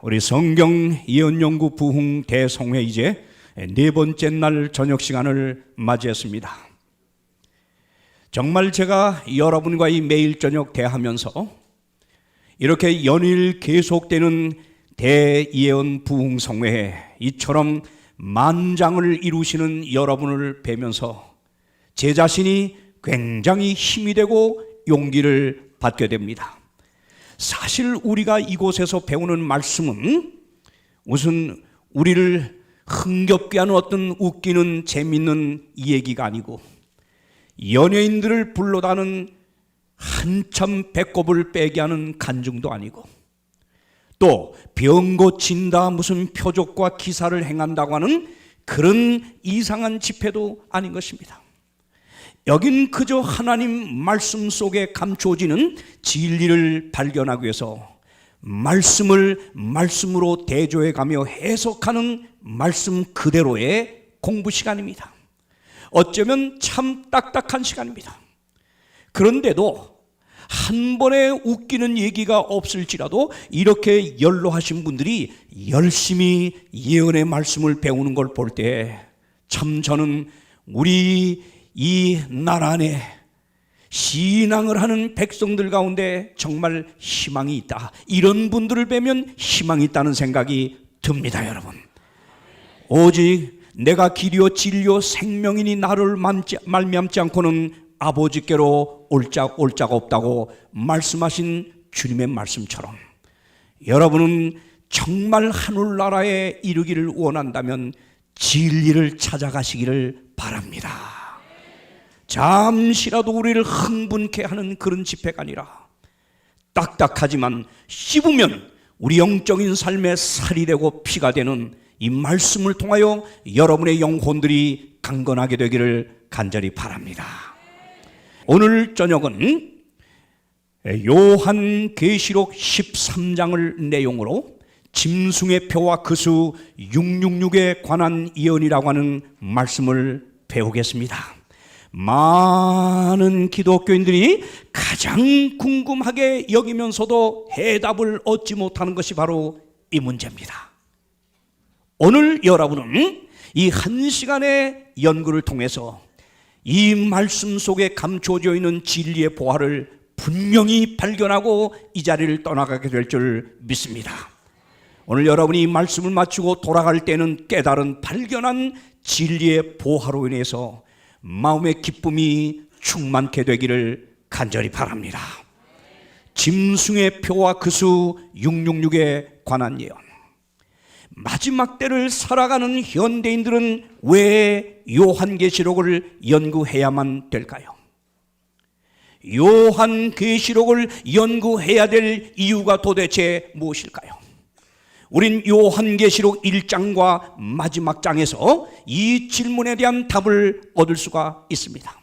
우리 성경 예언연구 부흥 대성회 이제 네 번째 날 저녁 시간을 맞이했습니다. 정말 제가 여러분과 이 매일 저녁 대하면서 이렇게 연일 계속되는 대예언 부흥 성회에 이처럼 만장을 이루시는 여러분을 뵈면서 제 자신이 굉장히 힘이 되고 용기를 받게 됩니다. 사실 우리가 이곳에서 배우는 말씀은 무슨 우리를 흥겹게 하는 어떤 웃기는 재밌는 얘기가 아니고 연예인들을 불러다는 한참 배꼽을 빼게 하는 간증도 아니고 또 병 고친다 무슨 표적과 기사를 행한다고 하는 그런 이상한 집회도 아닌 것입니다. 여긴 그저 하나님 말씀 속에 감추어지는 진리를 발견하기 위해서 말씀을 말씀으로 대조해가며 해석하는 말씀 그대로의 공부 시간입니다. 어쩌면 참 딱딱한 시간입니다. 그런데도 한 번에 웃기는 얘기가 없을지라도 이렇게 연로하신 분들이 열심히 예언의 말씀을 배우는 걸 볼 때 참 저는 우리 이 나라 안에 신앙을 하는 백성들 가운데 정말 희망이 있다, 이런 분들을 뵈면 희망이 있다는 생각이 듭니다. 여러분, 오직 내가 길이요 진리요 생명이니 나를 말미암지 않고는 아버지께로 올 자가 없다고 말씀하신 주님의 말씀처럼 여러분은 정말 하늘나라에 이르기를 원한다면 진리를 찾아가시기를 바랍니다. 잠시라도 우리를 흥분케 하는 그런 집회가 아니라 딱딱하지만 씹으면 우리 영적인 삶에 살이 되고 피가 되는 이 말씀을 통하여 여러분의 영혼들이 강건하게 되기를 간절히 바랍니다. 오늘 저녁은 요한계시록 13장을 내용으로 짐승의 표와 그 수 666에 관한 예언이라고 하는 말씀을 배우겠습니다. 많은 기독교인들이 가장 궁금하게 여기면서도 해답을 얻지 못하는 것이 바로 이 문제입니다. 오늘 여러분은 이 한 시간의 연구를 통해서 이 말씀 속에 감춰져 있는 진리의 보화를 분명히 발견하고 이 자리를 떠나가게 될 줄 믿습니다. 오늘 여러분이 이 말씀을 마치고 돌아갈 때는 깨달은 발견한 진리의 보화로 인해서 마음의 기쁨이 충만케 되기를 간절히 바랍니다. 짐승의 표와 그 수 666에 관한 예언. 마지막 때를 살아가는 현대인들은 왜 요한계시록을 연구해야만 될까요? 요한계시록을 연구해야 될 이유가 도대체 무엇일까요? 우린 요한계시록 1장과 마지막 장에서 이 질문에 대한 답을 얻을 수가 있습니다.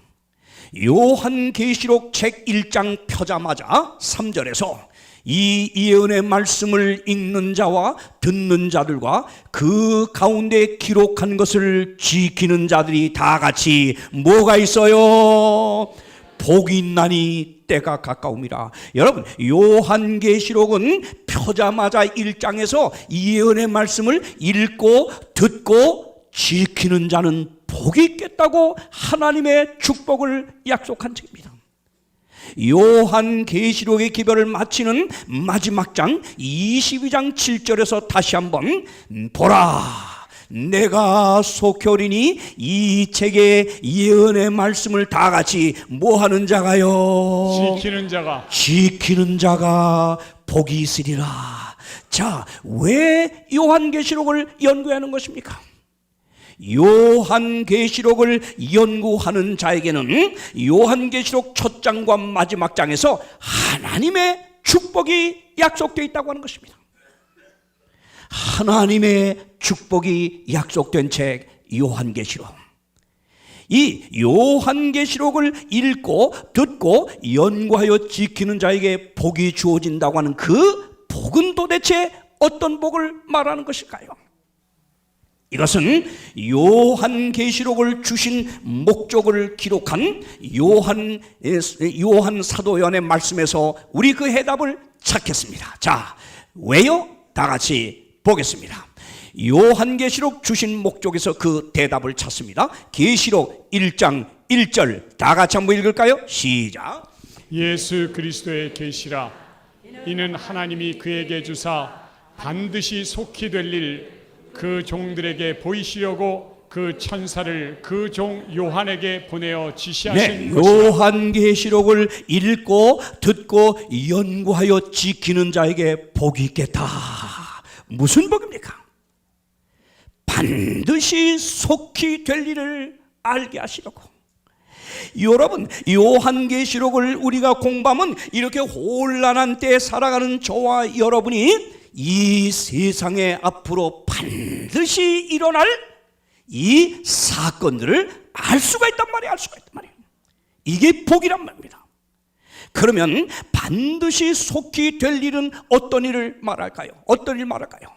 요한계시록 책 1장 펴자마자 3절에서 이 예언의 말씀을 읽는 자와 듣는 자들과 그 가운데 기록한 것을 지키는 자들이 다 같이 뭐가 있어요? 복이 있나니 때가 가까움이라. 여러분, 요한계시록은 펴자마자 1장에서 이 예언의 말씀을 읽고 듣고 지키는 자는 복이 있겠다고 하나님의 축복을 약속한 책입니다. 요한계시록의 기별을 마치는 마지막 장 22장 7절에서 다시 한번 보라, 내가 속히 이 책의 예언의 말씀을 다 같이 뭐하는 자가요? 지키는 자가 복이 있으리라. 자, 왜 요한계시록을 연구하는 것입니까? 요한계시록을 연구하는 자에게는 요한계시록 첫 장과 마지막 장에서 하나님의 축복이 약속되어 있다고 하는 것입니다. 하나님의 축복이 약속된 책 요한계시록. 이 요한계시록을 읽고 듣고 연구하여 지키는 자에게 복이 주어진다고 하는 그 복은 도대체 어떤 복을 말하는 것일까요? 이것은 요한계시록을 주신 목적을 기록한 요한 사도연의 말씀에서 우리 그 해답을 찾겠습니다. 자, 왜요? 다 같이 보겠습니다. 요한계시록 주신 목적에서 그 대답을 찾습니다. 계시록 1장 1절 다 같이 한번 읽을까요? 시작. 예수 그리스도의 계시라. 이는 하나님이 그에게 주사 반드시 속히 될 일 그 종들에게 보이시려고 그 천사를 그 종 요한에게 보내어 지시하신 것이라. 요한계시록을 읽고 듣고 연구하여 지키는 자에게 복이 있겠다. 무슨 복입니까? 반드시 속히 될 일을 알게 하시려고. 여러분, 요한계시록을 우리가 공부하면 이렇게 혼란한 때에 살아가는 저와 여러분이 이 세상에 앞으로 반드시 일어날 이 사건들을 알 수가 있단 말이에요. 알 수가 있단 말이에요. 이게 복이란 말입니다. 그러면 반드시 속히 될 일은 어떤 일을 말할까요? 어떤 일을 말할까요?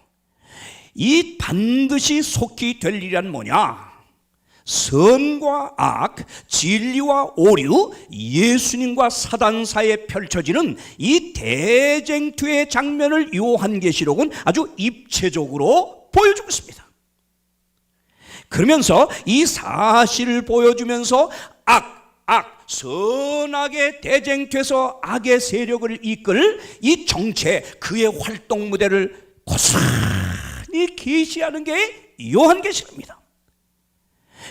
이 반드시 속히 될 일이란 뭐냐? 선과 악, 진리와 오류, 예수님과 사단 사이에 펼쳐지는 이 대쟁투의 장면을 요한계시록은 아주 입체적으로 보여주고 있습니다. 그러면서 이 사실을 보여주면서 선악의 대쟁투에서 악의 세력을 이끌 이 정체, 그의 활동 무대를 고스란히 계시하는 게 요한계시록입니다.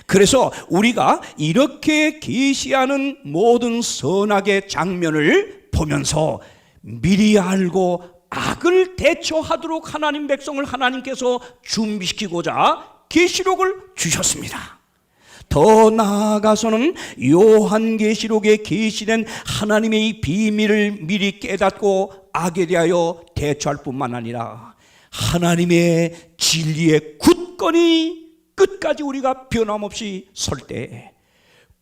그래서 우리가 이렇게 계시하는 모든 선악의 장면을 보면서 미리 알고 악을 대처하도록 하나님 백성을 하나님께서 준비시키고자 계시록을 주셨습니다. 더 나아가서는 요한계시록에 계시된 하나님의 이 비밀을 미리 깨닫고 악에 대하여 대처할 뿐만 아니라 하나님의 진리의 굳건히 끝까지 우리가 변함없이 설 때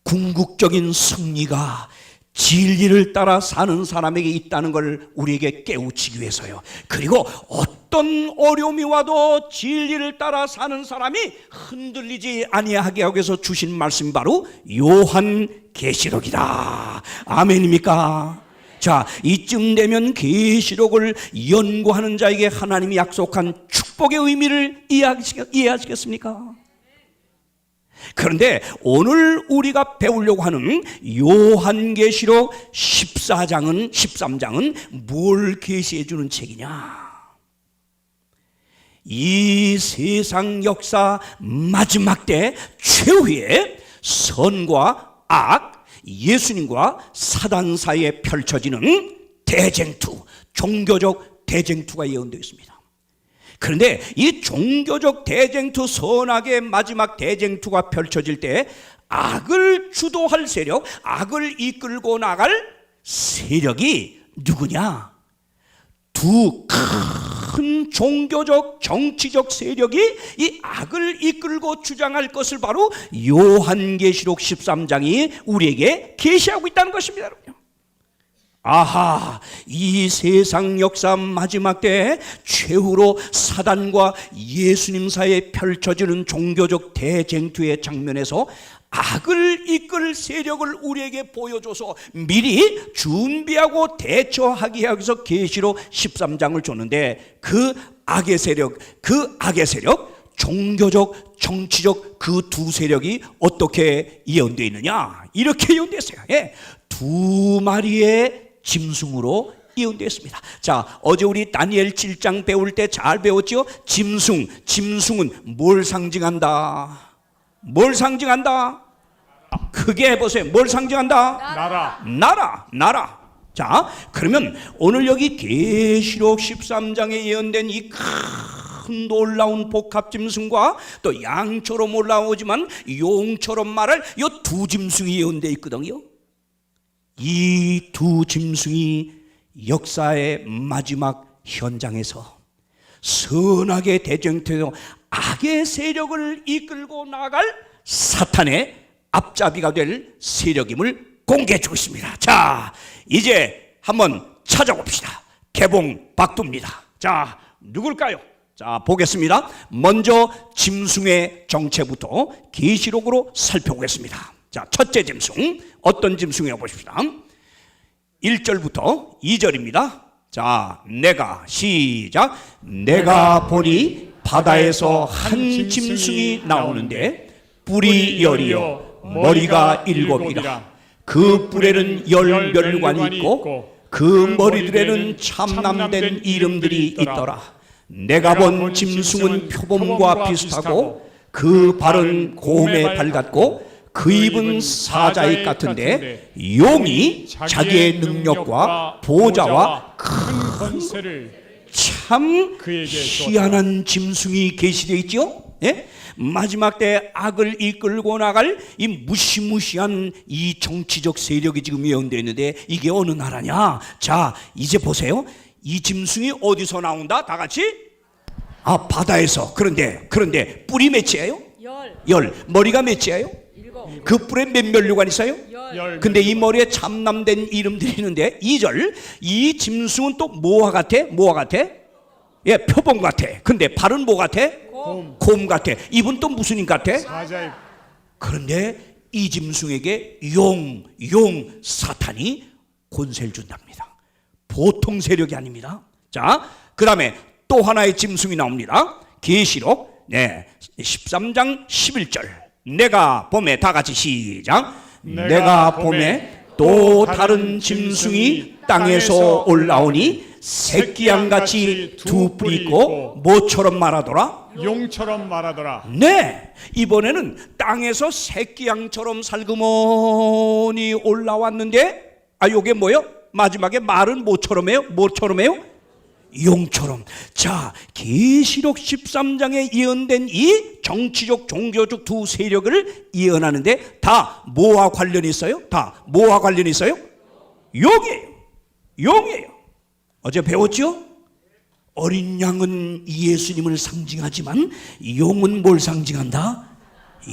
궁극적인 승리가 진리를 따라 사는 사람에게 있다는 걸 우리에게 깨우치기 위해서요. 그리고 어떤 어려움이 와도 진리를 따라 사는 사람이 흔들리지 아니하게 하기 위해서 주신 말씀이 바로 요한계시록이다. 아멘입니까? 자, 이쯤 되면 계시록을 연구하는 자에게 하나님이 약속한 축복의 의미를 이해하시겠습니까? 그런데 오늘 우리가 배우려고 하는 요한계시록 13장은 뭘 계시해 주는 책이냐? 이 세상 역사 마지막 때 최후의 선과 악, 예수님과 사단 사이에 펼쳐지는 대쟁투, 종교적 대쟁투가 예언되어 있습니다. 그런데 이 종교적 대쟁투, 선악의 마지막 대쟁투가 펼쳐질 때 악을 주도할 세력, 악을 이끌고 나갈 세력이 누구냐? 두 큰 종교적 정치적 세력이 이 악을 이끌고 주장할 것을 바로 요한계시록 13장이 우리에게 계시하고 있다는 것입니다. 여러분. 아하, 이 세상 역사 마지막 때 최후로 사단과 예수님 사이에 펼쳐지는 종교적 대쟁투의 장면에서 악을 이끌 세력을 우리에게 보여줘서 미리 준비하고 대처하기 위해서 계시록 13장을 줬는데 그 악의 세력, 종교적, 정치적 그 두 세력이 어떻게 예언되어 있느냐? 이렇게 예언됐어요. 두 마리의 짐승으로 예언되었습니다. 자, 어제 우리 다니엘 7장 배울 때 잘 배웠죠? 짐승은 뭘 상징한다? 뭘 상징한다? 크게 해보세요. 뭘 상징한다? 나라. 자, 그러면 오늘 여기 계시록 13장에 예언된 이 큰 놀라운 복합 짐승과 또 양처럼 올라오지만 용처럼 말할 이 두 짐승이 예언되어 있거든요. 이 두 짐승이 역사의 마지막 현장에서 선악의 대쟁투에서 악의 세력을 이끌고 나갈 사탄의 앞잡이가 될 세력임을 공개해 주고 있습니다. 자, 이제 한번 찾아봅시다. 개봉 박두입니다. 자, 누굴까요? 자, 보겠습니다. 먼저 짐승의 정체부터 계시록으로 살펴보겠습니다. 자, 첫째 짐승, 어떤 짐승이라고 보십시다. 1절부터 2절입니다. 자, 내가 시작. 내가 보니 바다에서 한 짐승이 나오는데 뿔이 열이요 머리가 일곱이라. 그 뿔에는 열 멸관이 있고 그 머리들에는 참남된 이름들이 있더라. 내가 본 짐승은 표범과 비슷하고 그 발은 곰의 발 같고 그 입은 사자의 같은데 용이 자기의 능력과 보좌와 큰 권세를 참 그에게 희한한 짐승이 계시되어 있죠. 예? 마지막 때 악을 이끌고 나갈 이 무시무시한 이 정치적 세력이 지금 예언되어 있는데 이게 어느 나라냐? 자, 이제 보세요. 이 짐승이 어디서 나온다? 다 같이? 아, 바다에서. 그런데 뿔이 몇이에요? 열. 머리가 몇이에요? 그 뿔에 몇 면류관 있어요? 근데 이 머리에 참남된 이름들이 있는데 2절 이 짐승은 또 뭐와 같아? 뭐와 같아? 예, 표범 같아. 근데 발은 뭐 같아? 곰 같아. 입은 또 무슨 임 같아? 사자의. 그런데 이 짐승에게 용 사탄이 권세를 준답니다. 보통 세력이 아닙니다. 자, 그 다음에 또 하나의 짐승이 나옵니다. 계시록 13장 11절 내가 봄에 다 같이 시작. 내가 봄에 또 다른 짐승이 땅에서 올라오니 새끼양같이 두 뿔이 있고 뭐처럼 말하더라? 용처럼 말하더라. 네, 이번에는 땅에서 새끼양처럼 살그머니 올라왔는데 요게 뭐요? 마지막에 말은 뭐처럼 해요? 뭐처럼 해요? 용처럼. 자, 계시록 13장에 예언된 이 정치적 종교적 두 세력을 예언하는데 다 뭐와 관련이 있어요? 다 뭐와 관련이 있어요? 용이에요. 어제 배웠죠? 어린 양은 예수님을 상징하지만 용은 뭘 상징한다?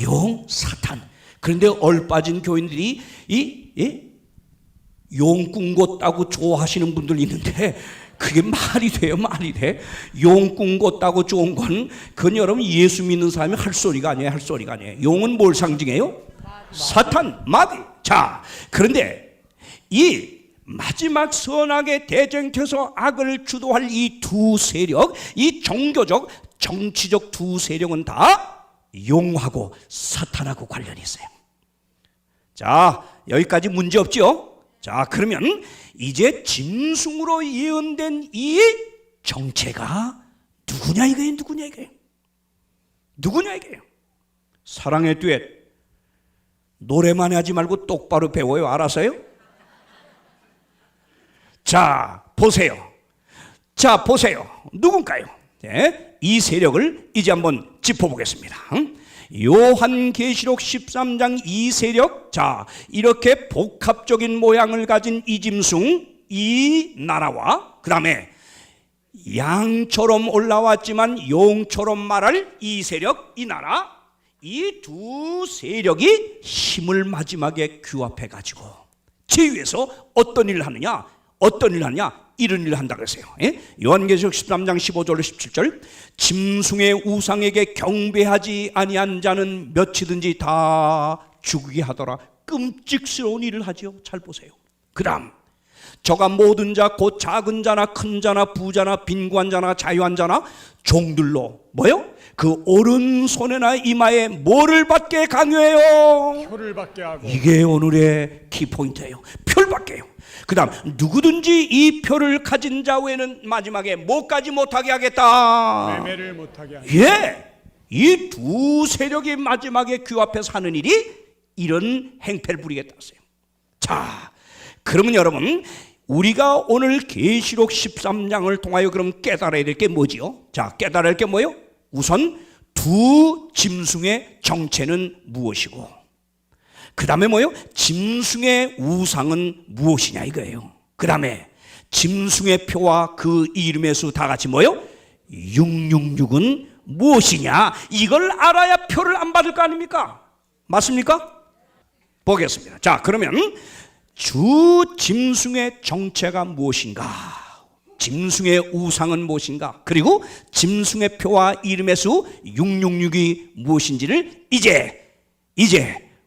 용, 사탄. 그런데 얼빠진 교인들이 용꾼 같다고 좋아하시는 분들 있는데 그게 말이 돼요? 말이 돼? 용꾼 같다고 좋은 건 그건 여러분 예수 믿는 사람이 할 소리가 아니에요. 할 소리가 아니에요. 용은 뭘 상징해요? 사탄, 마귀. 자, 그런데 이 마지막 선악의 대쟁터에서 악을 주도할 이 두 세력, 이 종교적, 정치적 두 세력은 다 용하고 사탄하고 관련이 있어요. 자, 여기까지 문제 없죠? 자, 그러면 이제 짐승으로 예언된 이 정체가 누구냐 이거예요? 누구냐 이거예요? 사랑의 듀엣 노래만 하지 말고 똑바로 배워요. 알았어요? 자, 보세요. 누군가요? 네, 이 세력을 이제 한번 짚어보겠습니다. 요한계시록 13장 이 세력. 자, 이렇게 복합적인 모양을 가진 이 짐승, 이 나라와 그 다음에 양처럼 올라왔지만 용처럼 말할 이 세력, 이 나라, 이 두 세력이 힘을 마지막에 규합해 가지고 제위에서 어떤 일을 하느냐? 이런 일을 한다고 했어요. 예? 요한계시록 13장 15절로 17절 짐승의 우상에게 경배하지 아니한 자는 몇이든지 다 죽게 하더라. 끔찍스러운 일을 하죠. 잘 보세요. 그 다음 저가 모든 자 곧 작은 자나 큰 자나 부자나 빈곤한 자나 자유한 자나 종들로 뭐요? 그 오른손에나 이마에 뭐를 받게 강요해요? 표를 받게 하고. 이게 오늘의 키포인트예요. 표를 받게 해요. 그 다음 누구든지 이 표를 가진 자 외에는 마지막에 뭐까지 못하게 하겠다. 매매를 못하게 하겠다. 예, 이 두 세력이 마지막에 규합해서 하는 일이 이런 행패를 부리겠다 했어요. 자, 그러면 여러분 우리가 오늘 계시록 13장을 통하여 그럼 깨달아야 될 게 뭐지요? 자, 깨달아야 할 게 뭐예요? 우선 두 짐승의 정체는 무엇이고 그 다음에 뭐예요? 짐승의 우상은 무엇이냐 이거예요. 그 다음에 짐승의 표와 그 이름의 수 다 같이 뭐예요? 666은 무엇이냐? 이걸 알아야 표를 안 받을 거 아닙니까? 맞습니까? 보겠습니다. 자, 그러면 주 짐승의 정체가 무엇인가? 짐승의 우상은 무엇인가? 그리고 짐승의 표와 이름의 수 666이 무엇인지를 이제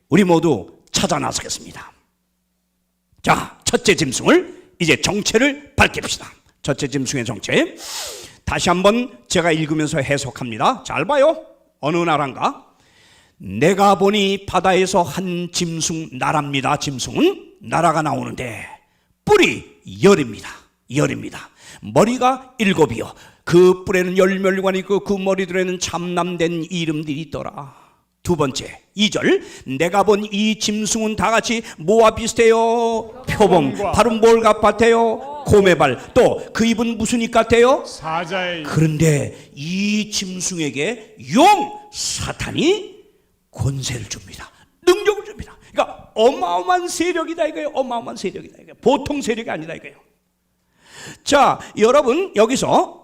우리 모두 찾아 나서겠습니다. 자, 첫째 짐승을 이제 정체를 밝힙시다. 첫째 짐승의 정체. 다시 한번 제가 읽으면서 해석합니다. 잘 봐요. 어느 나라인가? 내가 보니 바다에서 한 짐승, 나라입니다. 짐승은 나라가 나오는데 뿔이 열입니다. 머리가 7이요. 그 뿔에는 열멸관이 있고 그 머리들에는 참남된 이름들이 있더라. 두 번째 2절, 내가 본 이 짐승은 다 같이 뭐와 비슷해요? 표범. 발은 뭘 같아요? 곰의 발. 또 그 입은 무슨 입 같아요? 사자의 입. 그런데 이 짐승에게 용 사탄이 권세를 줍니다. 능력을 줍니다. 그러니까 어마어마한 세력이다 이거예요. 어마어마한 세력이다 이거예요. 보통 세력이 아니다 이거예요. 자, 여러분 여기서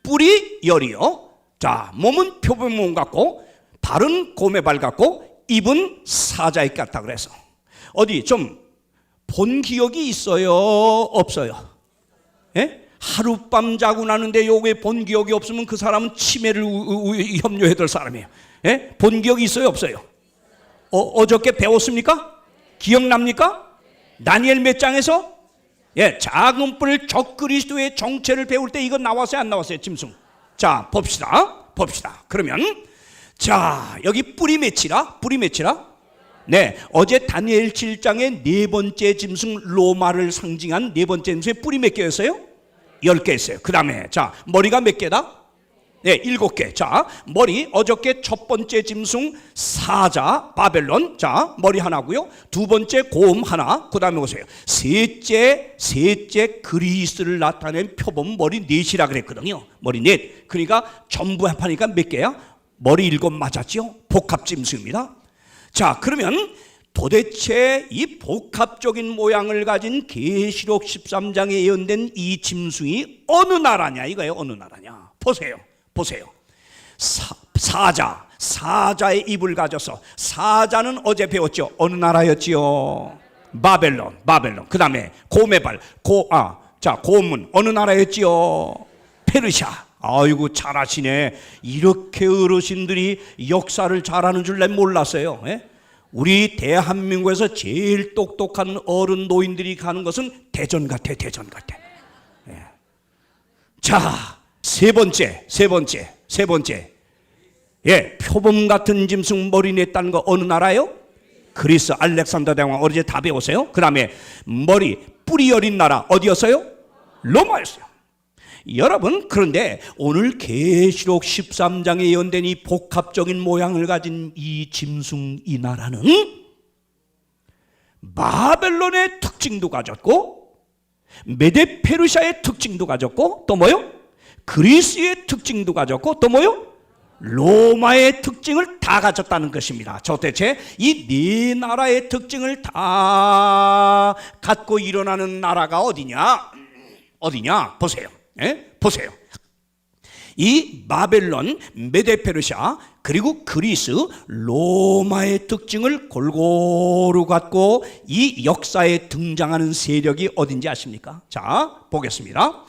뿔이 열이요. 자, 몸은 표범 몸 같고 발은 곰의 발 같고 입은 사자의 입 같다 그래서 어디 좀 본 기억이 있어요? 없어요? 예? 하룻밤 자고 나는데 요게 본 기억이 없으면 그 사람은 치매를 염려해야 될 사람이에요. 예? 본 기억이 있어요? 없어요? 어저께 배웠습니까? 기억납니까? 다니엘 몇 장에서? 예, 작은 뿔 적그리스도의 정체를 배울 때 이거 나왔어요? 안 나왔어요? 짐승. 자, 봅시다. 그러면 자, 여기 뿔이 몇이라? 네, 어제 다니엘 7장의 네 번째 짐승 로마를 상징한 네 번째 짐승의 뿔이 몇 개였어요? 10개였어요. 그 다음에 자, 머리가 몇 개다? 네, 7개. 자, 머리 어저께 첫 번째 짐승 사자 바벨론. 자, 머리 하나고요. 두 번째 곰 하나. 그 다음에 보세요. 셋째 그리스를 나타낸 표범 머리 넷이라 그랬거든요. 머리 넷. 그러니까 전부 합하니까 몇 개야? 머리 7 맞았죠? 복합 짐승입니다. 자, 그러면 도대체 이 복합적인 모양을 가진 계시록 13장에 예언된 이 짐승이 어느 나라냐 이거예요. 어느 나라냐. 보세요. 사자의 입을 가져서 사자는 어제 배웠죠. 어느 나라였지요? 바벨론. 그 다음에 곰의 발. 곰은 어느 나라였지요? 페르시아. 아이고 잘하시네. 이렇게 어르신들이 역사를 잘하는 줄 난 몰랐어요. 예? 우리 대한민국에서 제일 똑똑한 어른 노인들이 가는 것은 대전 같아. 예. 자, 세 번째. 예, 표범 같은 짐승 머리 냈다는 거 어느 나라요? 그리스. 알렉산더 대왕 어제 다 배웠어요. 그 다음에 머리 뿔이 여린 나라 어디였어요? 로마였어요. 여러분, 그런데 오늘 계시록 13장에 예언된 이 복합적인 모양을 가진 이 짐승 이 나라는 바벨론의 특징도 가졌고 메데 페르시아의 특징도 가졌고 또 뭐요? 그리스의 특징도 가졌고 또 뭐요? 로마의 특징을 다 가졌다는 것입니다. 도대체 이 네 나라의 특징을 다 갖고 일어나는 나라가 어디냐? 보세요. 보세요. 이 바벨론, 메데페르시아 그리고 그리스, 로마의 특징을 골고루 갖고 이 역사에 등장하는 세력이 어딘지 아십니까? 자, 보겠습니다.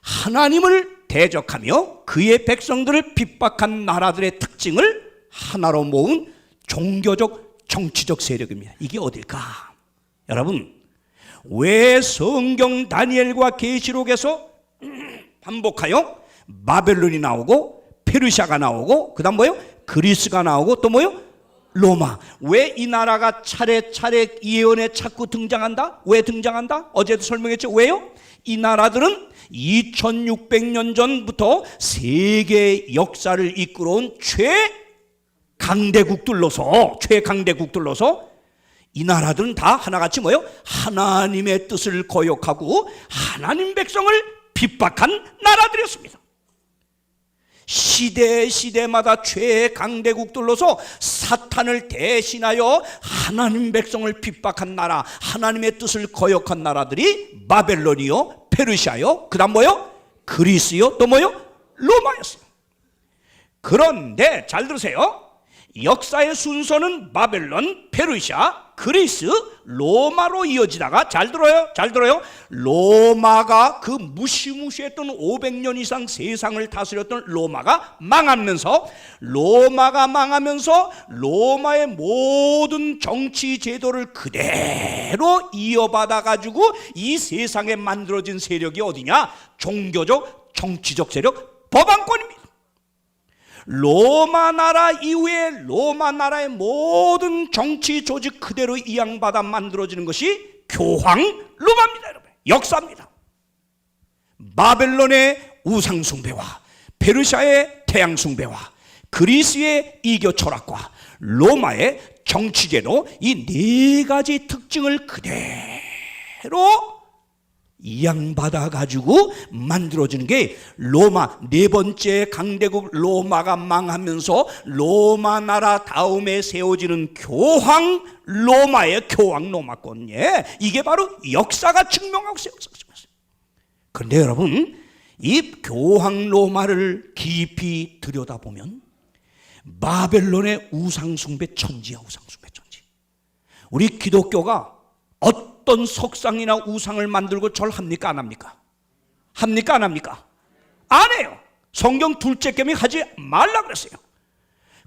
하나님을 대적하며 그의 백성들을 핍박한 나라들의 특징을 하나로 모은 종교적, 정치적 세력입니다. 이게 어딜까? 여러분, 왜 성경 다니엘과 계시록에서 반복하여 바벨론이 나오고 페르시아가 나오고 그 다음 뭐요? 그리스가 나오고 또 뭐요? 로마. 왜 이 나라가 차례차례 예언에 자꾸 등장한다? 왜 등장한다? 어제도 설명했죠. 왜요? 이 나라들은 2600년 전부터 세계 역사를 이끌어온 최강대국들로서 이 나라들은 다 하나같이 뭐요? 하나님의 뜻을 거역하고 하나님 백성을 핍박한 나라들이었습니다. 시대마다 최강대국들로서 사탄을 대신하여 하나님 백성을 핍박한 나라, 하나님의 뜻을 거역한 나라들이 바벨론이요, 페르시아요, 그 다음 뭐요? 그리스요, 또 뭐요? 로마였어요. 그런데 잘 들으세요. 역사의 순서는 바벨론, 페르시아, 그리스, 로마로 이어지다가 잘 들어요. 잘 들어요. 로마가 그 무시무시했던 500년 이상 세상을 다스렸던 로마가 망하면서 로마의 모든 정치 제도를 그대로 이어받아 가지고 이 세상에 만들어진 세력이 어디냐? 종교적, 정치적 세력, 법안권입니다. 로마 나라 이후에 로마 나라의 모든 정치 조직 그대로 이양받아 만들어지는 것이 교황 로마입니다. 여러분, 역사입니다. 바벨론의 우상 숭배와 페르시아의 태양 숭배와 그리스의 이교 철학과 로마의 정치제도, 이 네 가지 특징을 그대로 이양받아 가지고 만들어지는 게 로마, 네 번째 강대국 로마가 망하면서 로마 나라 다음에 세워지는 교황 로마의 교황 로마권. 이게 바로 역사가 증명하고 세워졌어요. 그런데 여러분, 이 교황 로마를 깊이 들여다보면 바벨론의 우상숭배 천지야. 우상숭배 천지. 우리 기독교가 어떤 석상이나 우상을 만들고 절합니까? 안 합니까? 합니까? 안 합니까? 안 해요. 성경 둘째 계명 하지 말라 그랬어요.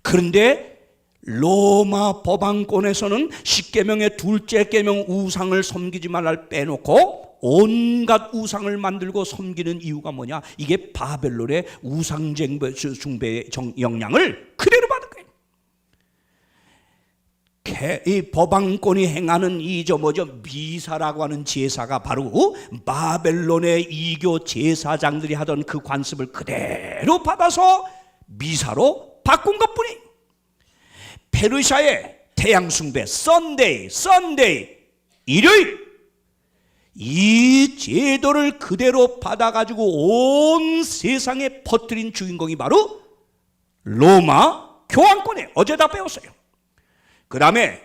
그런데 로마 법안권에서는 십계명의 둘째 계명 우상을 섬기지 말라를 빼놓고 온갖 우상을 만들고 섬기는 이유가 뭐냐? 이게 바벨론의 우상숭배의 영향을 그대로 받은 거예요. 이 법안권이 행하는 미사라고 하는 제사가 바로 바벨론의 이교 제사장들이 하던 그 관습을 그대로 받아서 미사로 바꾼 것뿐이에요. 페르시아의 태양 숭배, 선데이, 일요일, 이 제도를 그대로 받아가지고 온 세상에 퍼뜨린 주인공이 바로 로마 교황권이에요. 어제 다 배웠어요. 그 다음에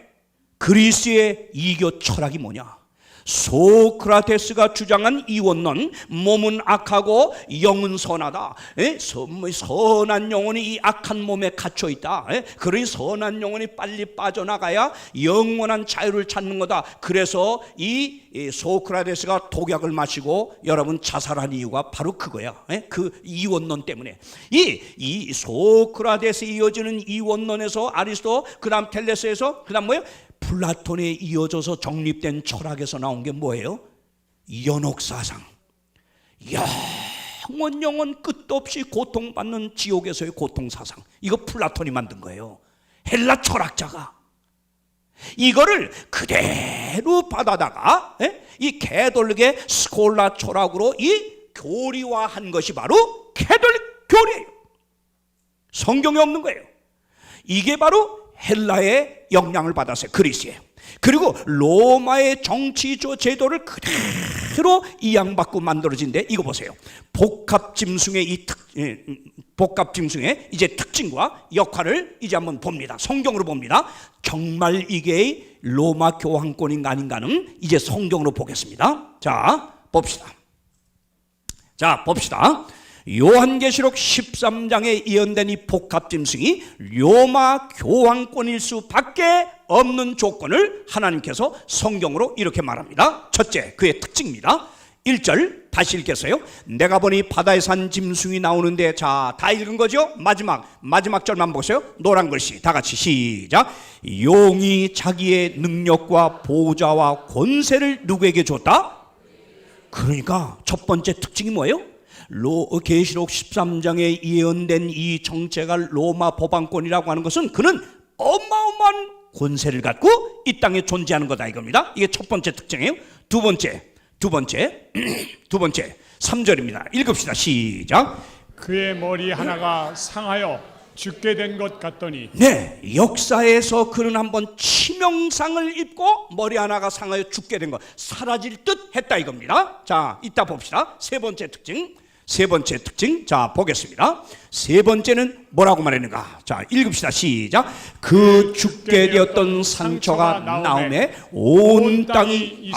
그리스의 이교 철학이 뭐냐? 소크라테스가 주장한 이원론, 몸은 악하고 영은 선하다. 선한 영혼이 이 악한 몸에 갇혀 있다. 그러니 선한 영혼이 빨리 빠져나가야 영원한 자유를 찾는 거다. 그래서 이 소크라테스가 독약을 마시고 여러분 자살한 이유가 바로 그거야. 그 이원론 때문에. 이 소크라테스에 이어지는 이원론에서 아리스토, 그 다음 텔레스에서, 그 다음 뭐예요? 플라톤에 이어져서 정립된 철학에서 나온 게 뭐예요? 연옥사상. 영원 끝도 없이 고통받는 지옥에서의 고통사상. 이거 플라톤이 만든 거예요. 헬라 철학자가. 이거를 그대로 받아다가 이 가톨릭의 스콜라 철학으로 이 교리화한 것이 바로 가톨릭 교리예요. 성경에 없는 거예요. 이게 바로 헬라의 영향을 받았어요. 그리스에. 그리고 로마의 정치 제도를 그대로 이양받고 만들어진데, 이거 보세요. 복합짐승의 복합짐승의 이제 특징과 역할을 이제 한번 봅니다. 성경으로 봅니다. 정말 이게 로마 교황권인가 아닌가는 이제 성경으로 보겠습니다. 자, 봅시다. 요한계시록 13장에 예언된 이 복합짐승이 로마 교황권일 수밖에 없는 조건을 하나님께서 성경으로 이렇게 말합니다. 첫째, 그의 특징입니다. 1절 다시 읽겠어요. 내가 보니 바다에 산 짐승이 나오는데, 자, 다 읽은 거죠? 마지막 절만 보세요. 노란 글씨 다 같이 시작. 용이 자기의 능력과 보좌와 권세를 누구에게 줬다? 그러니까 첫 번째 특징이 뭐예요? 계시록 13장에 예언된 이 정체가 로마 법안권이라고 하는 것은 그는 어마어마한 권세를 갖고 이 땅에 존재하는 거다 이겁니다. 이게 첫 번째 특징이에요. 두 번째 3절입니다. 읽읍시다. 시작. 그의 머리 하나가 상하여 죽게 된 것 같더니. 네, 역사에서 그는 한번 치명상을 입고 머리 하나가 상하여 죽게 된 것, 사라질 듯 했다 이겁니다. 자, 이따 봅시다. 세 번째 특징, 자, 보겠습니다. 세 번째는 뭐라고 말했는가? 자, 읽읍시다. 시작. 그 죽게 되었던 상처가 나오매 온 땅이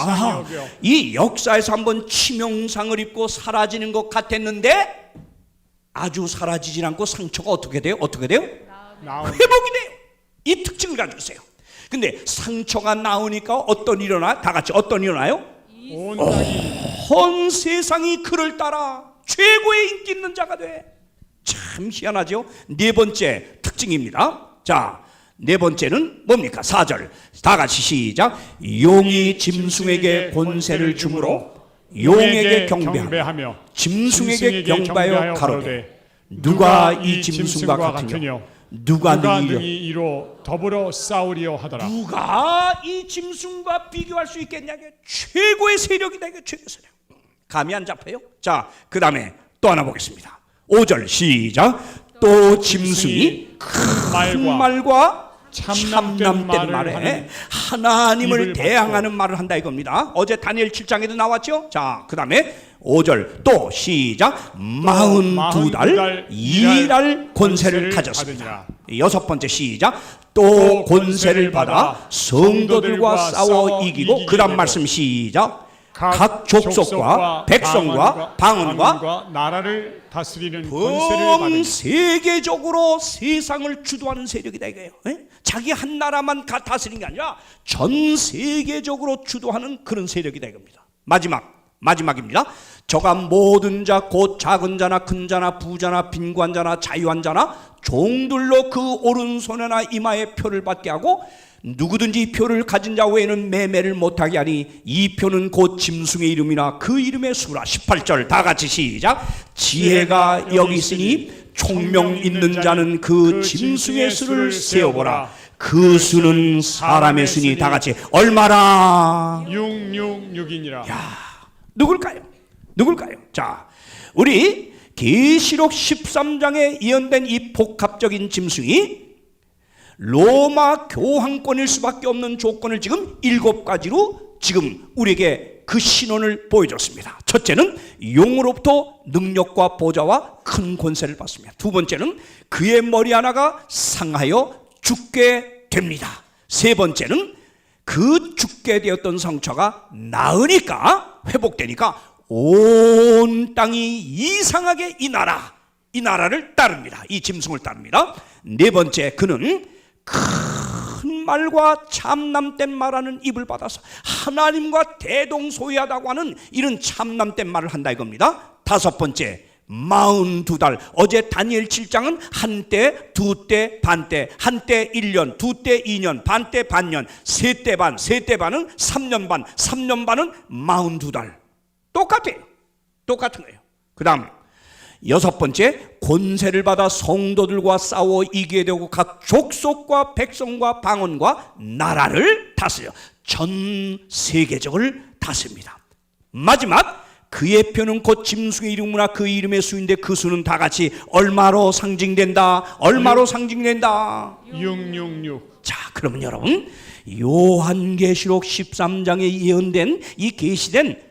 이 역사에서 한번 치명상을 입고 사라지는 것 같았는데 아주 사라지진 않고 상처가 어떻게 돼요? 회복이 돼요. 이 특징을 가지고 있어요. 근데 상처가 나오니까 어떤 일어나? 다 같이 어떤 일어나요? 온 땅이 온 세상이 그를 따라 최고의 인기 있는 자가 돼. 참 희한하죠. 네 번째 특징입니다. 자, 네 번째는 뭡니까? 4절 다 같이 시작. 용이 짐승에게 권세를 주므로 용에게 경배하며 짐승에게 경배하여 가로되 누가 이 짐승과 같으며 누가 능히 이로 더불어 싸우리요 하더라. 누가 이 짐승과 비교할 수 있겠냐? 최고의 세력이다. 이게 최고의 세력. 감이 안 잡혀요? 자, 그 다음에 또 하나 보겠습니다. 5절 시작. 또 짐승이 큰 말과 참남된 말에 하나님을 대항하는 말을 한다 이겁니다. 어제 다니엘 7장에도 나왔죠. 자, 그 다음에 5절 또 시작. 42달 일할 권세를 가졌습니다. 여섯 번째 시작. 또 권세를 받아 성도들과 싸워 이기고, 그 다음 말씀 시작. 각 족속과 백성과 방언과 나라를 다스리는 권세를 받으니 세계적으로 세상을 주도하는 세력이다 이거예요. 자기 한 나라만 다스리는 게 아니라 전 세계적으로 주도하는 그런 세력이다 이겁니다. 마지막입니다. 저가 모든 자 곧 작은 자나 큰 자나 부자나 빈곤한 자나 자유한 자나 종들로 그 오른손에나 이마에 표를 받게 하고 누구든지 이 표를 가진 자 외에는 매매를 못하게 하니 이 표는 곧 짐승의 이름이나 그 이름의 수라. 18절 다 같이 시작. 지혜가 여기 있으니 총명 있는 자는 그 짐승의 수를 세어보라. 그 수는 사람의 수니 다 같이 얼마나? 666이니라. 누굴까요? 자, 우리 계시록 13장에 예언된 이 복합적인 짐승이 로마 교황권일 수밖에 없는 조건을 지금 7가지로 지금 우리에게 그 신원을 보여줬습니다. 첫째는 용으로부터 능력과 보좌와 큰 권세를 받습니다. 두 번째는 그의 머리 하나가 상하여 죽게 됩니다. 세 번째는 그 죽게 되었던 상처가 나으니까, 회복되니까 온 땅이 이상하게 이 나라를 따릅니다. 이 짐승을 따릅니다. 네 번째, 그는 큰 말과 참남된 말하는 입을 받아서 하나님과 대동소이하다고 하는 이런 참남된 말을 한다 이겁니다. 다섯 번째, 42달. 어제 다니엘 7장은 한때, 두때, 반때, 한때 1년, 두때 2년, 반때 반년, 세때 반, 세때 반은 3년 반, 3년 반은 42달. 똑같아요. 똑같은 거예요. 그 다음 여섯 번째, 권세를 받아 성도들과 싸워 이기게 되고 각 족속과 백성과 방언과 나라를 다스려 전 세계적을 다스립니다. 마지막, 그의 표는 곧 짐승의 이름이나 그 이름의 수인데 그 수는 다 같이 얼마로 상징된다? 666. 자, 그러면 여러분, 요한계시록 13장에 예언된 이 계시된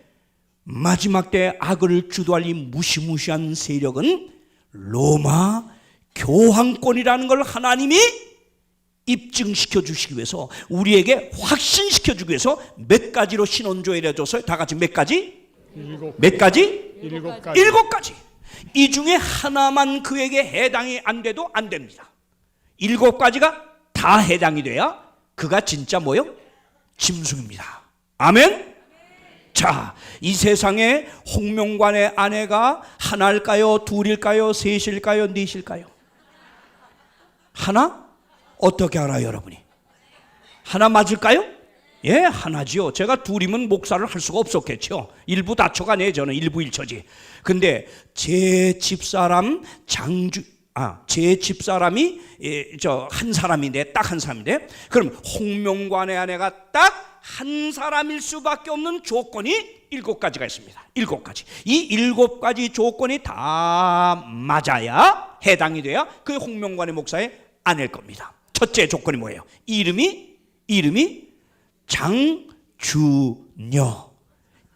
마지막 때 악을 주도할 이 무시무시한 세력은 로마 교황권이라는 걸 하나님이 입증시켜 주시기 위해서, 우리에게 확신시켜 주기 위해서 몇 가지로 신원조회를 해줘서 다 같이 몇 가지? 몇 가지? 7가지. 이 중에 하나만 그에게 해당이 안 돼도 안 됩니다. 7가지가 다 해당이 돼야 그가 진짜 뭐요? 짐승입니다. 아멘? 자, 이 세상에 홍명관의 아내가 하나일까요? 둘일까요? 셋일까요? 넷일까요? 하나? 어떻게 알아요, 여러분이? 하나 맞을까요? 예, 하나지요. 제가 둘이면 목사를 할 수가 없었겠죠. 일부 다쳐가네, 저는 일부일처지. 근데 제 집사람이 한 사람인데, 딱 한 사람인데, 그럼 홍명관의 아내가 딱 한 사람일 수밖에 없는 조건이 7가지가 있습니다. 7가지. 이 7가지 조건이 다 맞아야, 해당이 돼야 그 홍명관의 목사의 아내일 겁니다. 첫째 조건이 뭐예요? 이름이 장주녀,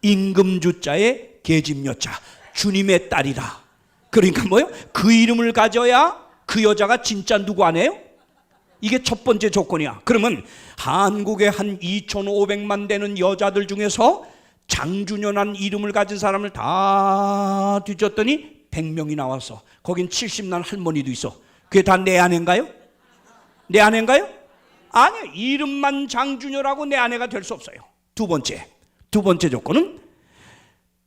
임금주자에 계집여자, 주님의 딸이라. 그러니까 뭐예요? 그 이름을 가져야 그 여자가 진짜 누구 아내예요? 이게 첫 번째 조건이야. 그러면 한국에 한 2,500만 되는 여자들 중에서 장주녀란 이름을 가진 사람을 다 뒤졌더니 100명이 나왔어. 거긴 70난 할머니도 있어. 그게 다 내 아내인가요? 내 아내인가요? 아니요. 이름만 장준효라고 내 아내가 될 수 없어요. 두 번째 조건은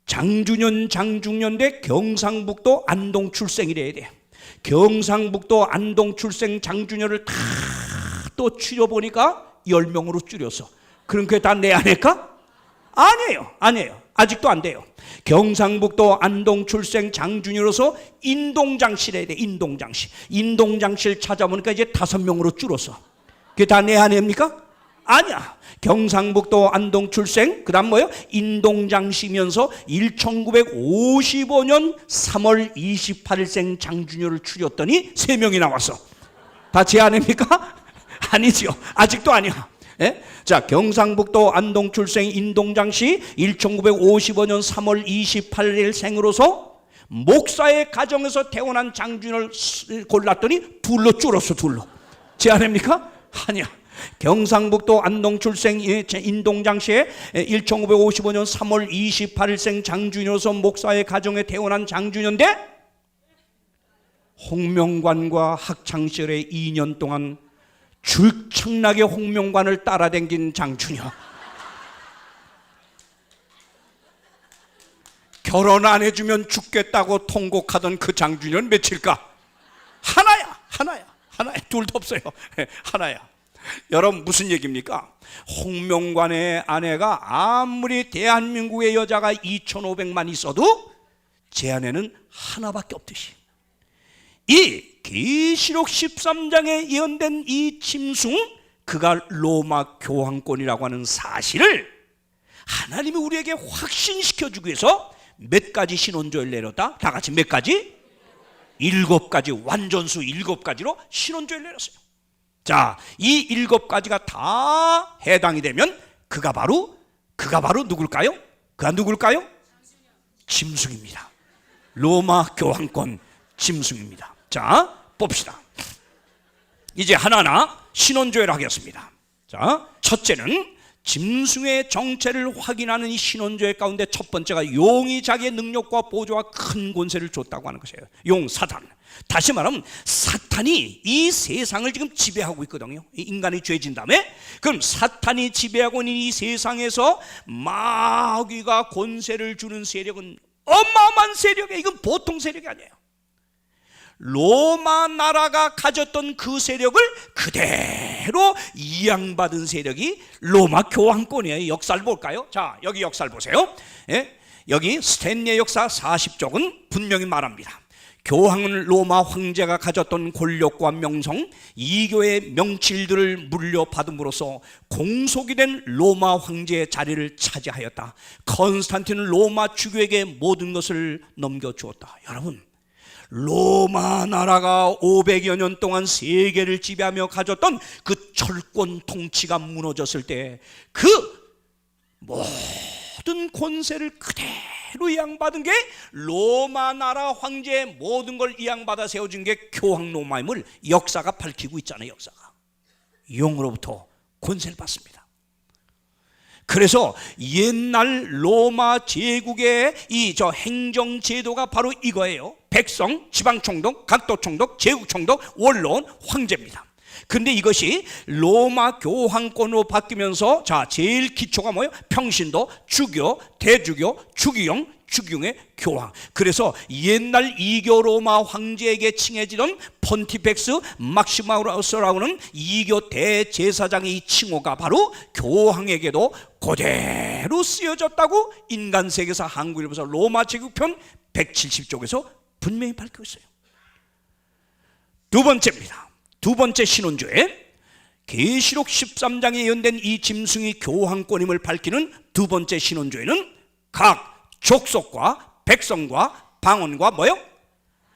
장준현, 장중년대 경상북도 안동 출생이래야 돼. 경상북도 안동 출생 장준현을 다 또 추려보니까 10명으로 줄였어. 그럼 그게 다 내 아내일까? 아니에요. 아직도 안 돼요. 경상북도 안동 출생 장준현으로서 인동장씨래야 돼. 인동장씨를 찾아보니까 이제 5명으로 줄었어. 그게 다 내 아내입니까? 아니야. 경상북도 안동 출생, 그 다음 뭐예요? 인동장씨면서 1955년 3월 28일생 장준효를 추렸더니 3명이 나왔어. 다 제 아내입니까? 아니지요. 아직도 아니야. 예? 자, 경상북도 안동 출생 인동장씨 1955년 3월 28일 생으로서 목사의 가정에서 태어난 장준효를 골랐더니 둘로 줄었어. 제 아내입니까? 아니야. 경상북도 안동 출생 인동장씨의 1955년 3월 28일생 장준효로서 목사의 가정에 태어난 장준효인데 홍명관과 학창시절에 2년 동안 줄창나게 홍명관을 따라댕긴 장준효. 결혼 안 해주면 죽겠다고 통곡하던 그 장준효는 몇일까? 하나야. 둘도 없어요. 하나야. 여러분 무슨 얘기입니까? 홍명관의 아내가 아무리 대한민국의 여자가 2,500만 있어도 제 아내는 하나밖에 없듯이 이 계시록 13장에 예언된 이 짐승, 그가 로마 교황권이라고 하는 사실을 하나님이 우리에게 확신시켜주기 위해서 몇 가지 신혼조를 내렸다. 다 같이 몇 가지? 7가지, 완전수 7가지로 신혼조를 내렸어요. 자, 이 7가지가 다 해당이 되면 그가 바로 누굴까요? 그가 누굴까요? 짐승입니다. 로마 교황권 짐승입니다. 자, 봅시다. 이제 하나하나 신원조회를 하겠습니다. 자, 첫째는 짐승의 정체를 확인하는 이 신원조회 가운데 첫 번째가 용이 자기의 능력과 보조와 큰 권세를 줬다고 하는 것이에요. 용, 사탄. 다시 말하면 사탄이 이 세상을 지금 지배하고 있거든요. 인간이 죄진 다음에. 그럼 사탄이 지배하고 있는 이 세상에서 마귀가 권세를 주는 세력은 어마어마한 세력이에요. 이건 보통 세력이 아니에요. 로마 나라가 가졌던 그 세력을 그대로 이양받은 세력이 로마 교황권이에요. 역사를 볼까요? 자, 여기 역사를 보세요. 예? 여기 스탠리의 역사 40쪽은 분명히 말합니다. 교황은 로마 황제가 가졌던 권력과 명성, 이교의 명칠들을 물려받음으로써 공속이 된 로마 황제의 자리를 차지하였다. 컨스탄틴은 로마 주교에게 모든 것을 넘겨주었다. 여러분, 로마 나라가 500여 년 동안 세계를 지배하며 가졌던 그 철권 통치가 무너졌을 때 그 모든 권세를 그대로 이양받은 게 로마 나라 황제의 모든 걸 이양받아 세워진 게 교황 로마임을 역사가 밝히고 있잖아요. 역사가 용으로부터 권세를 받습니다. 그래서 옛날 로마 제국의 저 행정 제도가 바로 이거예요. 백성, 지방총독, 각도총독, 제국총독, 원로원, 황제입니다. 근데 이것이 로마 교황권으로 바뀌면서 자, 제일 기초가 뭐예요? 평신도, 주교, 대주교, 주기용, 주기용의 교황. 그래서 옛날 이교 로마 황제에게 칭해지던 폰티펙스 막시마우스라고는 이교 대제사장의 이 칭호가 바로 교황에게도 그대로 쓰여졌다고 인간세계사 한국일보에서 로마 제국편 170쪽에서 분명히 밝히고 있어요. 두 번째입니다. 두 번째 신혼조에 계시록 13장에 예언된 이 짐승이 교황권임을 밝히는 두 번째 신혼조에는 각 족속과 백성과 방언과 뭐요?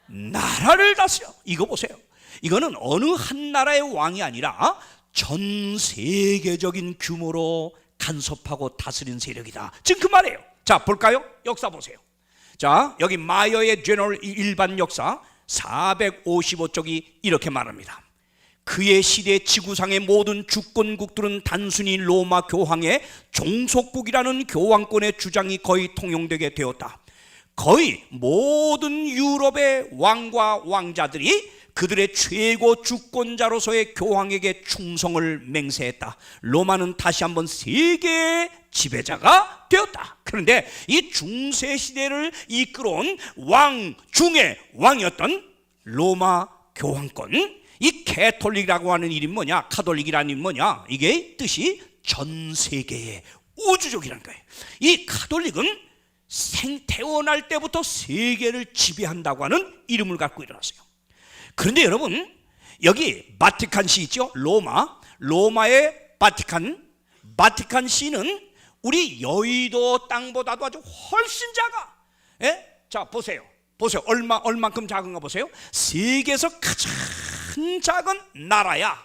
나라를 다스려. 이거 보세요. 이거는 어느 한 나라의 왕이 아니라 전 세계적인 규모로 간섭하고 다스린 세력이다. 지금 그 말이에요. 자, 볼까요? 역사 보세요. 자, 여기 마이어의 제너럴 일반 역사 455쪽이 이렇게 말합니다. 그의 시대 지구상의 모든 주권국들은 단순히 로마 교황의 종속국이라는 교황권의 주장이 거의 통용되게 되었다. 거의 모든 유럽의 왕과 왕자들이 그들의 최고 주권자로서의 교황에게 충성을 맹세했다. 로마는 다시 한번 세계의 지배자가 되었다. 그런데 이 중세 시대를 이끌어온 왕 중의 왕이었던 로마 교황권, 이 캐톨릭이라고 하는 이름이 뭐냐, 카톨릭이라는 이름이 뭐냐, 이게 뜻이 전 세계의 우주족이라는 거예요. 이 카톨릭은 태어날 때부터 세계를 지배한다고 하는 이름을 갖고 일어났어요. 그런데 여러분, 여기 바티칸시 있죠? 로마의 바티칸시는 우리 여의도 땅보다도 아주 훨씬 작아. 예? 자, 보세요. 얼만큼 작은가 보세요. 세계에서 가장 작은 나라야.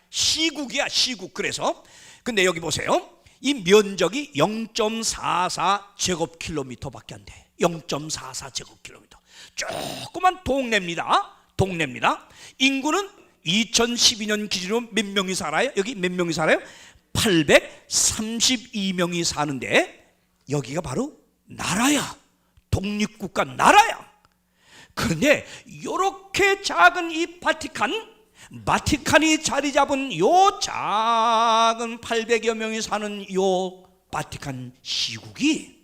시국이야, 시국. 그래서 근데 여기 보세요. 이 면적이 0.44 제곱킬로미터밖에 안 돼. 0.44 제곱킬로미터. 조그만 동네입니다. 인구는 2012년 기준으로 몇 명이 살아요? 여기 몇 명이 살아요? 832명이 사는데 여기가 바로 나라야. 독립국가 나라야. 그런데 이렇게 작은 이 바티칸이 자리 잡은 요 작은 800여 명이 사는 요 바티칸 시국이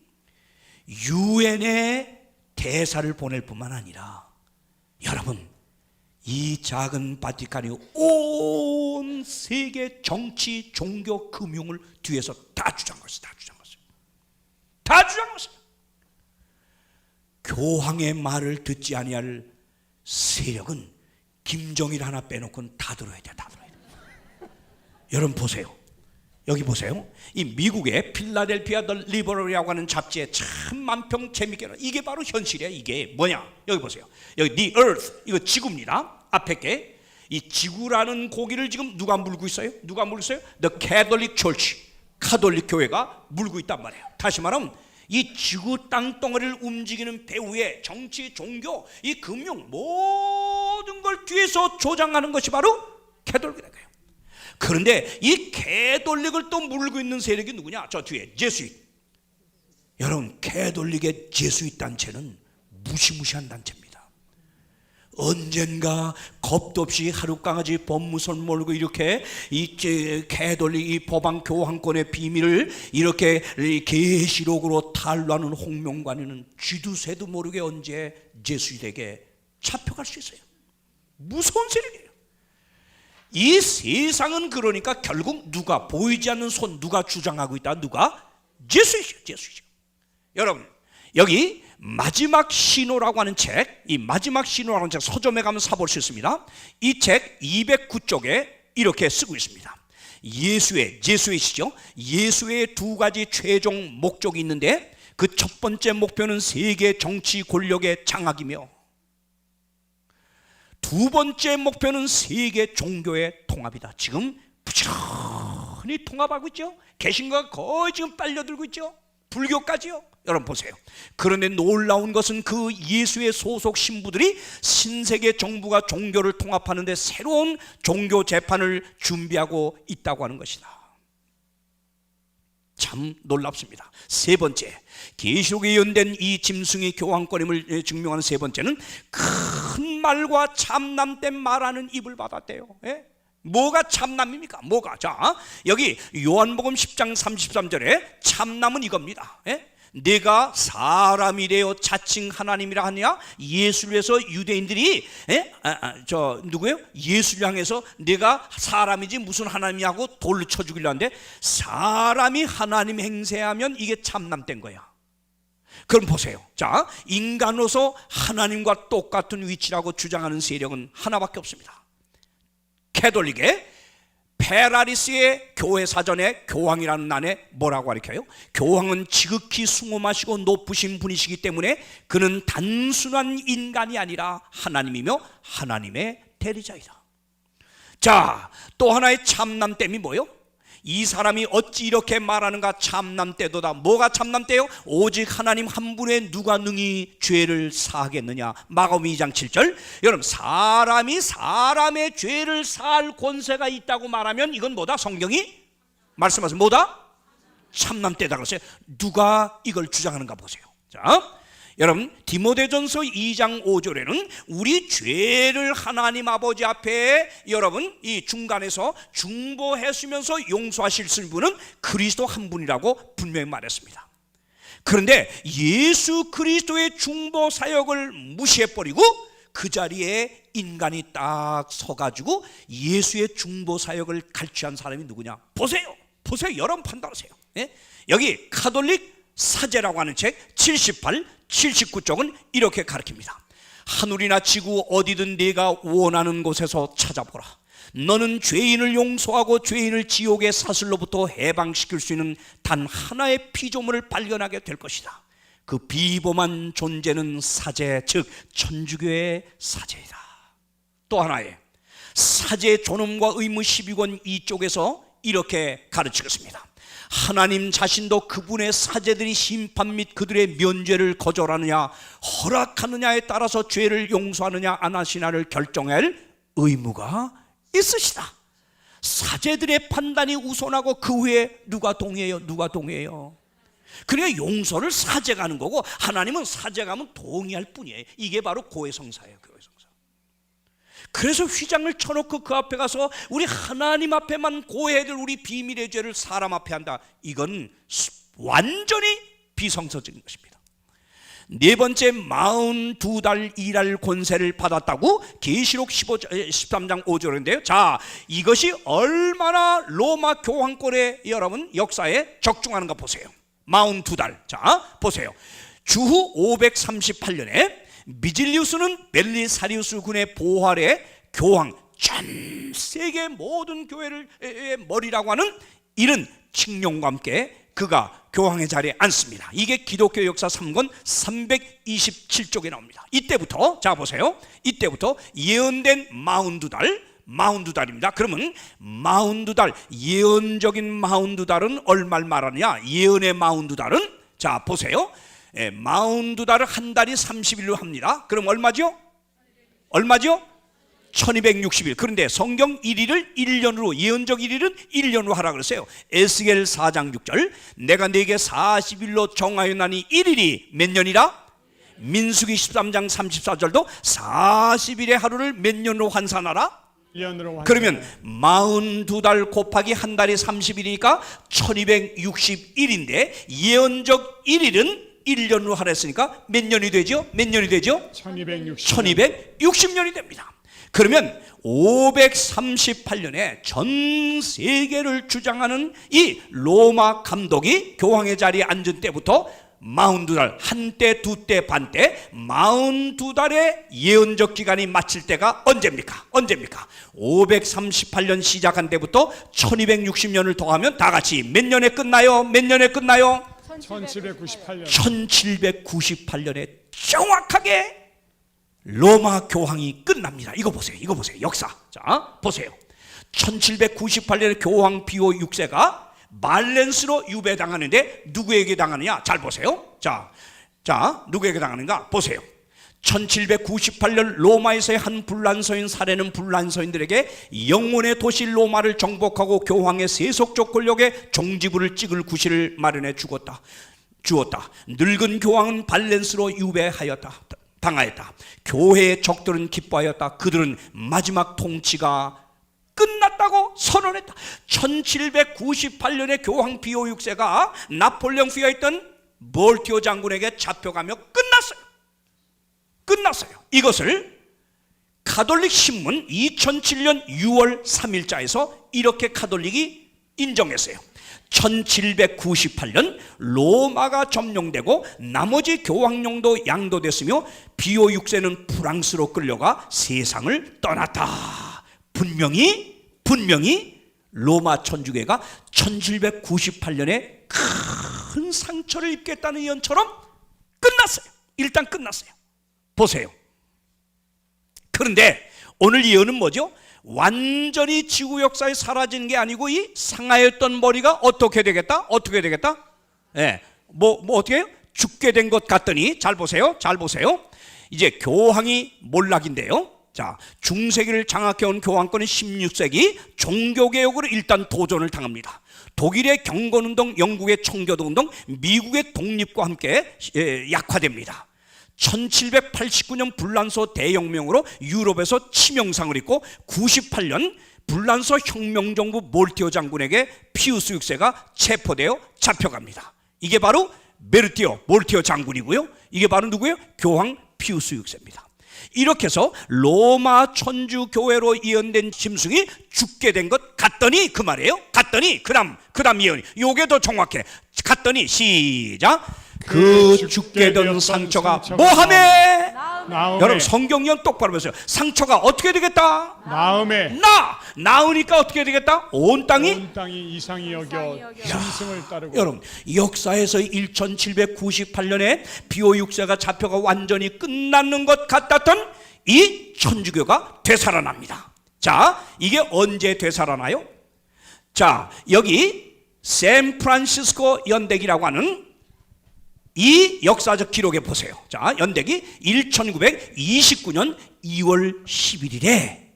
유엔에 대사를 보낼 뿐만 아니라, 여러분, 이 작은 바티칸이 온 세계 정치, 종교, 금융을 뒤에서 다 주장한 것이다. 교황의 말을 듣지 아니할 세력은 김정일 하나 빼놓고는 다 들어야 돼. 여러분 보세요. 여기 보세요. 이 미국의 필라델피아 더 리버럴이라고 하는 잡지에 참 만평 재밌게, 이게 바로 현실이야. 이게 뭐냐? 여기 보세요. 여기 The Earth, 이거 지구입니다. 앞에 게 이 지구라는 고기를 지금 누가 물고 있어요? The Catholic Church, 카톨릭 교회가 물고 있단 말이에요. 다시 말하면 이 지구 땅덩어리를 움직이는 배후에 정치, 종교, 이 금융 모든 걸 뒤에서 조장하는 것이 바로 캐톨릭이라는 거예요. 그런데 이 캐톨릭을 또 물고 있는 세력이 누구냐? 저 뒤에 제수잇. 여러분, 캐톨릭의 제수잇 단체는 무시무시한 단체입니다. 언젠가 겁도 없이 하룻강아지 법무선 몰고 이렇게 이 캐톨릭 이 법왕 교황권의 비밀을 이렇게 계시록으로 탄로하는 홍명관이는 쥐도 새도 모르게 언제 제수잇에게 잡혀갈 수 있어요. 무서운 세력이에요. 이 세상은 그러니까 결국 누가, 보이지 않는 손 누가 주장하고 있다? 누가? 제수잇이죠. 여러분, 여기 마지막 신호라고 하는 책, 이 마지막 신호라고 하는 책 서점에 가면 사볼 수 있습니다. 이 책 209쪽에 이렇게 쓰고 있습니다. 제수잇이죠. 예수의 두 가지 최종 목적이 있는데, 그 첫 번째 목표는 세계 정치 권력의 장악이며, 두 번째 목표는 세계 종교의 통합이다. 지금 부지런히 통합하고 있죠. 개신교가 거의 지금 빨려들고 있죠. 불교까지요. 여러분 보세요. 그런데 놀라운 것은 그 예수의 소속 신부들이 신세계 정부가 종교를 통합하는데 새로운 종교 재판을 준비하고 있다고 하는 것이다. 참 놀랍습니다. 세 번째, 계시록에 예언된 이 짐승의 교황권임을 증명하는 세 번째는 큰 말과 참남된 말하는 입을 받았대요. 예? 뭐가 참남입니까? 뭐가? 자, 여기 요한복음 10장 33절에 참남은 이겁니다. 예? 내가 사람이 되어 자칭 하나님이라 하냐? 예수를 위해서 유대인들이 누구예요? 예수를 향해서 내가 사람이지 무슨 하나님이냐고 돌로 쳐 죽이려 하는데, 사람이 하나님 행세하면 이게 참남된 거야. 그럼 보세요. 자, 인간으로서 하나님과 똑같은 위치라고 주장하는 세력은 하나밖에 없습니다. 캐톨릭의 페라리스의 교회 사전에 교황이라는 난에 뭐라고 가르쳐요? 교황은 지극히 숭엄하시고 높으신 분이시기 때문에 그는 단순한 인간이 아니라 하나님이며 하나님의 대리자이다. 자, 또 하나의 참남됨이 뭐예요? 이 사람이 어찌 이렇게 말하는가? 참남때도다. 뭐가 참남때요? 오직 하나님 한 분의 누가 능히 죄를 사하겠느냐. 마가복음 2장 7절. 여러분, 사람이 사람의 죄를 사할 권세가 있다고 말하면 이건 뭐다? 성경이 말씀하세요. 뭐다? 참남때다 그랬어요. 누가 이걸 주장하는가 보세요. 자, 여러분 디모데전서 2장 5절에는 우리 죄를 하나님 아버지 앞에 여러분 이 중간에서 중보하시면서 용서하실 분은 그리스도 한 분이라고 분명히 말했습니다. 그런데 예수 그리스도의 중보 사역을 무시해버리고 그 자리에 인간이 딱 서가지고 예수의 중보 사역을 갈취한 사람이 누구냐? 보세요. 여러분 판단하세요. 예? 여기 가톨릭 사제라고 하는 책 78, 79쪽은 이렇게 가르칩니다. 하늘이나 지구 어디든 네가 원하는 곳에서 찾아보라. 너는 죄인을 용서하고 죄인을 지옥의 사슬로부터 해방시킬 수 있는 단 하나의 피조물을 발견하게 될 것이다. 그 비범한 존재는 사제, 즉 천주교의 사제이다. 또 하나의 사제 존엄과 의무 12권 2쪽에서 이렇게 가르치겠습니다. 하나님 자신도 그분의 사제들이 심판 및 그들의 면죄를 거절하느냐 허락하느냐에 따라서 죄를 용서하느냐 안 하시나를 결정할 의무가 있으시다. 사제들의 판단이 우선하고 그 후에 누가 동의해요? 그러니까 용서를 사제가 하는 거고 하나님은 사제가 하면 동의할 뿐이에요. 이게 바로 고해성사예요. 그래서 휘장을 쳐놓고 그 앞에 가서 우리 하나님 앞에만 고해야 될 우리 비밀의 죄를 사람 앞에 한다. 이건 완전히 비성서적인 것입니다. 네 번째, 42달 일할 권세를 받았다고 계시록 13장 5절인데요. 자, 이것이 얼마나 로마 교황권의 여러분 역사에 적중하는가 보세요. 42달. 자, 보세요. 주후 538년에 미질리우스는 벨리사리우스 군의 보호 아래 교황, 전 세계 모든 교회의 머리라고 하는 이런 칙령과 함께 그가 교황의 자리에 앉습니다. 이게 기독교 역사 3권 327쪽에 나옵니다. 이때부터, 자 보세요, 이때부터 예언된 42달입니다. 그러면 42달, 예언적인 42달은 얼마를 말하느냐? 예언의 42달은, 자 보세요, 42달을 한 달이 30일로 합니다. 그럼 얼마죠? 1260일. 그런데 성경 1일을 1년으로, 예언적 1일은 1년으로 하라 그랬어요. 에스겔 4장 6절, 내가 네게 40일로 정하였나니 1일이 몇 년이라? 민수기 13장 34절도 40일의 하루를 몇 년으로 환산하라? 그러면 42달 곱하기 한 달이 30일이니까 1261인데 예언적 1일은 1년으로 하랬으니까 몇 년이 되죠? 1260년이 됩니다. 그러면 538년에 전 세계를 주장하는 이 로마 감독이 교황의 자리에 앉은 때부터 42달, 한때, 두때, 반때, 42달의 예언적 기간이 마칠 때가 언제입니까? 538년 시작한 때부터 1260년을 더하면 다 같이 몇 년에 끝나요? 1798년에 정확하게 로마 교황이 끝납니다. 이거 보세요. 역사. 자, 보세요. 1798년에 교황 비오 6세가 말렌스로 유배당하는데 누구에게 당하느냐? 잘 보세요. 자, 누구에게 당하는가? 보세요. 1798년 로마에서의 한 불란서인 사례는 불란서인들에게 영혼의 도시 로마를 정복하고 교황의 세속적 권력에 종지부를 찍을 구실을 마련해 주었다. 늙은 교황은 발렌스로 당하였다. 교회의 적들은 기뻐하였다. 그들은 마지막 통치가 끝났다고 선언했다. 1798년에 교황 비오 6세가 나폴레옹 휘하였던 몰티오 장군에게 잡혀가며 끝났어요. 이것을 가톨릭 신문 2007년 6월 3일자에서 이렇게 가톨릭이 인정했어요. 1798년 로마가 점령되고 나머지 교황령도 양도됐으며 비오 6세는 프랑스로 끌려가 세상을 떠났다. 분명히 로마 천주교가 1798년에 큰 상처를 입겠다는 예언처럼 끝났어요. 일단 끝났어요. 보세요. 그런데 오늘 예언은 뭐죠? 완전히 지구 역사에 사라지는 게 아니고 이 상하였던 머리가 어떻게 되겠다? 예, 어떻게 해요? 죽게 된 것 같더니 잘 보세요. 이제 교황이 몰락인데요. 자, 중세기를 장악해온 교황권은 16세기 종교개혁으로 일단 도전을 당합니다. 독일의 경건운동, 영국의 청교도운동, 미국의 독립과 함께 약화됩니다. 1789년 불란서 대혁명으로 유럽에서 치명상을 입고 98년 불란서 혁명정부 몰티오 장군에게 피우스 6세가 체포되어 잡혀갑니다. 이게 바로 메르티오 몰티오 장군이고요. 이게 바로 누구예요? 교황 피우스 6세입니다. 이렇게 해서 로마 천주교회로 이언된 짐승이 죽게 된 것 같더니 그 말이에요. 갔더니 그다음 예언이 요게 더 정확해. 갔더니 시작. 그 죽게 된 상처가 뭐하매? 나음에. 여러분 성경 예언 똑바로 보세요. 상처가 어떻게 되겠다? 나음에. 나으니까 어떻게 되겠다? 온 땅이 이상히 여겨 짐승을 따르고. 여러분 역사에서 1798년에 비오 6세가 잡혀가 완전히 끝나는 것 같았던 이 천주교가 되살아납니다. 자, 이게 언제 되살아나요? 자, 여기 샌프란시스코 연대기라고 하는 이 역사적 기록에 보세요. 자, 연대기 1929년 2월 11일에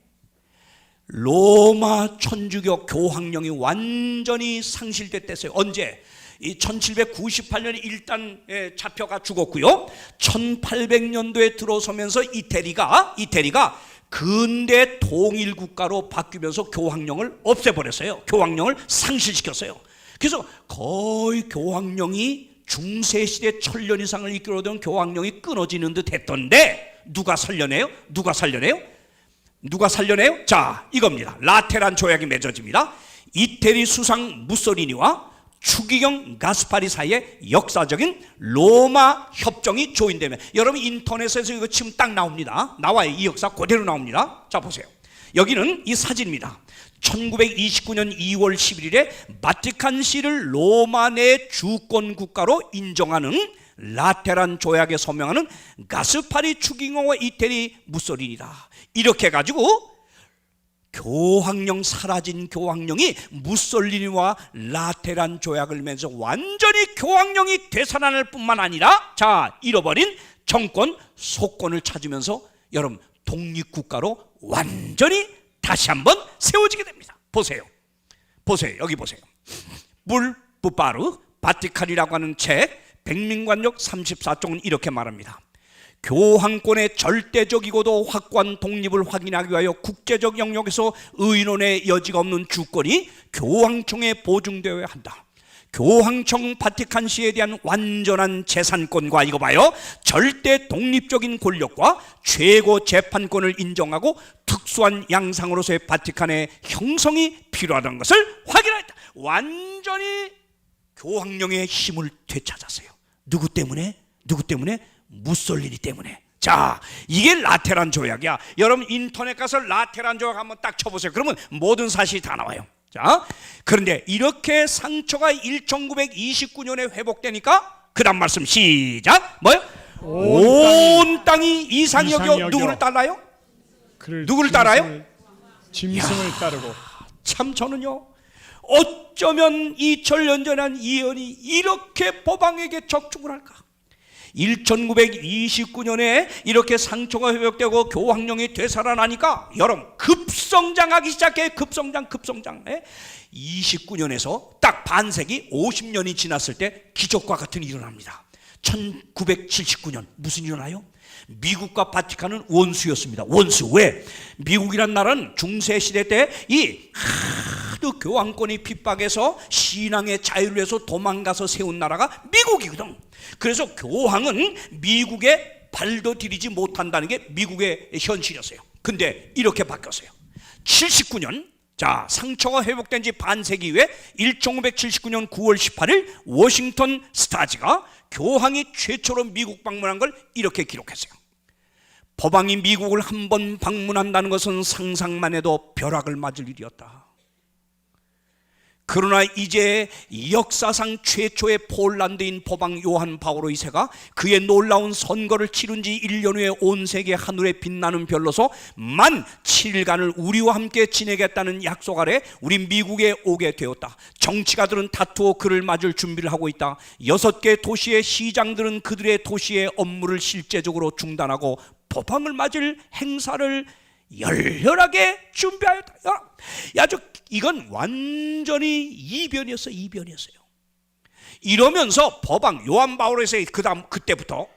로마 천주교 교황령이 완전히 상실됐댔어요. 언제? 이 1798년에 일단 잡혀가 죽었고요. 1800년도에 들어서면서 이태리가 근대 통일 국가로 바뀌면서 교황령을 없애버렸어요. 교황령을 상실시켰어요. 그래서 거의 교황령이 중세시대 천년 이상을 이끌어던 교황령이 끊어지는 듯 했던데 누가 살려내요? 자, 이겁니다. 라테란 조약이 맺어집니다. 이태리 수상 무솔리니와 추기경 가스파리 사이의 역사적인 로마 협정이 조인되면, 여러분 인터넷에서 이거 치면 딱 나옵니다. 나와요. 이 역사 그대로 나옵니다. 자, 보세요. 여기는 이 사진입니다. 1929년 2월 11일에 바티칸시를 로마 내 주권 국가로 인정하는 라테란 조약에 서명하는 가스파리 추기경과 이태리 무솔리니다. 이렇게 해가지고 교황령, 사라진 교황령이 무솔리니와 라테란 조약을 맺어서 완전히 교황령이 되살아날 뿐만 아니라, 자, 잃어버린 정권, 소권을 찾으면서 여러분 독립국가로 완전히 다시 한번 세워지게 됩니다. 보세요. 여기 보세요. 불부파르 바티칸이라고 하는 책 백민관역 34쪽은 이렇게 말합니다. 교황권의 절대적이고도 확고한 독립을 확인하기 위하여 국제적 영역에서 의논의 여지가 없는 주권이 교황청에 보증되어야 한다. 교황청 바티칸시에 대한 완전한 재산권과, 이거 봐요, 절대 독립적인 권력과 최고 재판권을 인정하고 특수한 양상으로서의 바티칸의 형성이 필요하다는 것을 확인하였다. 완전히 교황령의 힘을 되찾았어요. 누구 때문에? 무솔리니 때문에. 자, 이게 라테란 조약이야. 여러분 인터넷 가서 라테란 조약 한번 딱 쳐보세요. 그러면 모든 사실이 다 나와요. 자, 그런데 이렇게 상처가 1929년에 회복되니까 그 다음 말씀 시작. 뭐요? 온 땅이 이상히 여겨 누구를 따라요? 누구를 따라요? 짐승을 따르고. 참 저는요, 어쩌면 2000년 전에 한 예언이 이렇게 법왕에게 적중을 할까? 1929년에 이렇게 상처가 회복되고 교황령이 되살아나니까 여러분 급성장하기 시작해. 급성장. 29년에서 딱 반세기 50년이 지났을 때 기적과 같은 일이 일어납니다. 1979년 무슨 일이 일어나요? 미국과 바티칸은 원수였습니다. 원수. 왜? 미국이란 나라는 중세시대 때 이 하도 교황권이 핍박해서 신앙의 자유를 위해서 도망가서 세운 나라가 미국이거든. 그래서 교황은 미국에 발도 디디지 못한다는 게 미국의 현실이었어요. 근데 이렇게 바뀌었어요. 79년, 자, 상처가 회복된 지 반세기 이후에 1979년 9월 18일 워싱턴 스타지가 교황이 최초로 미국 방문한 걸 이렇게 기록했어요. 법왕이 미국을 한 번 방문한다는 것은 상상만 해도 벼락을 맞을 일이었다. 그러나 이제 역사상 최초의 폴란드인 법왕 요한 바오로 2세가 그의 놀라운 선거를 치른 지 1년 후에 온 세계 하늘에 빛나는 별로서 만 7일간을 우리와 함께 지내겠다는 약속 아래 우리 미국에 오게 되었다. 정치가들은 다투어 그를 맞을 준비를 하고 있다. 6개 도시의 시장들은 그들의 도시의 업무를 실제적으로 중단하고 법왕을 맞을 행사를 열렬하게 준비하였다. 이건 완전히 이변이었어요. 이러면서 법왕 요한 바오로스의 그때부터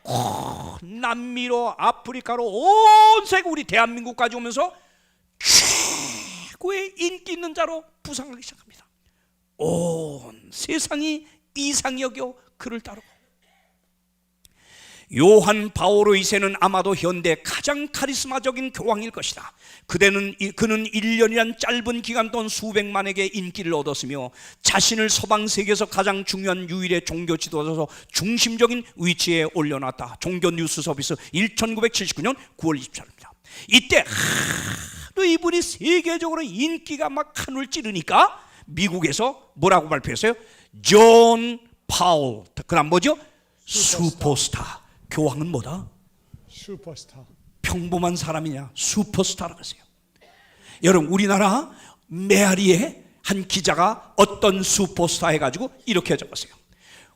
남미로 아프리카로 온 세계 우리 대한민국까지 오면서 최고의 인기 있는 자로 부상하기 시작합니다. 온 세상이 이상히 여겨 그를 따르고, 요한 바오로 2세는 아마도 현대 가장 카리스마적인 교황일 것이다. 그는 1년이란 짧은 기간 동안 수백만에게 인기를 얻었으며 자신을 서방 세계에서 가장 중요한 유일의 종교 지도자로서 중심적인 위치에 올려놨다. 종교 뉴스 서비스 1979년 9월 24일입니다. 이때 하도 이분이 세계적으로 인기가 막 하늘 찌르니까 미국에서 뭐라고 발표했어요? 존 파울, 그 다음 뭐죠? 슈퍼스타. 교황은 뭐다? 슈퍼스타. 평범한 사람이냐? 슈퍼스타라고 했어요. 여러분, 우리나라 메아리에 한 기자가 어떤 슈퍼스타 해가지고 이렇게 적었어요.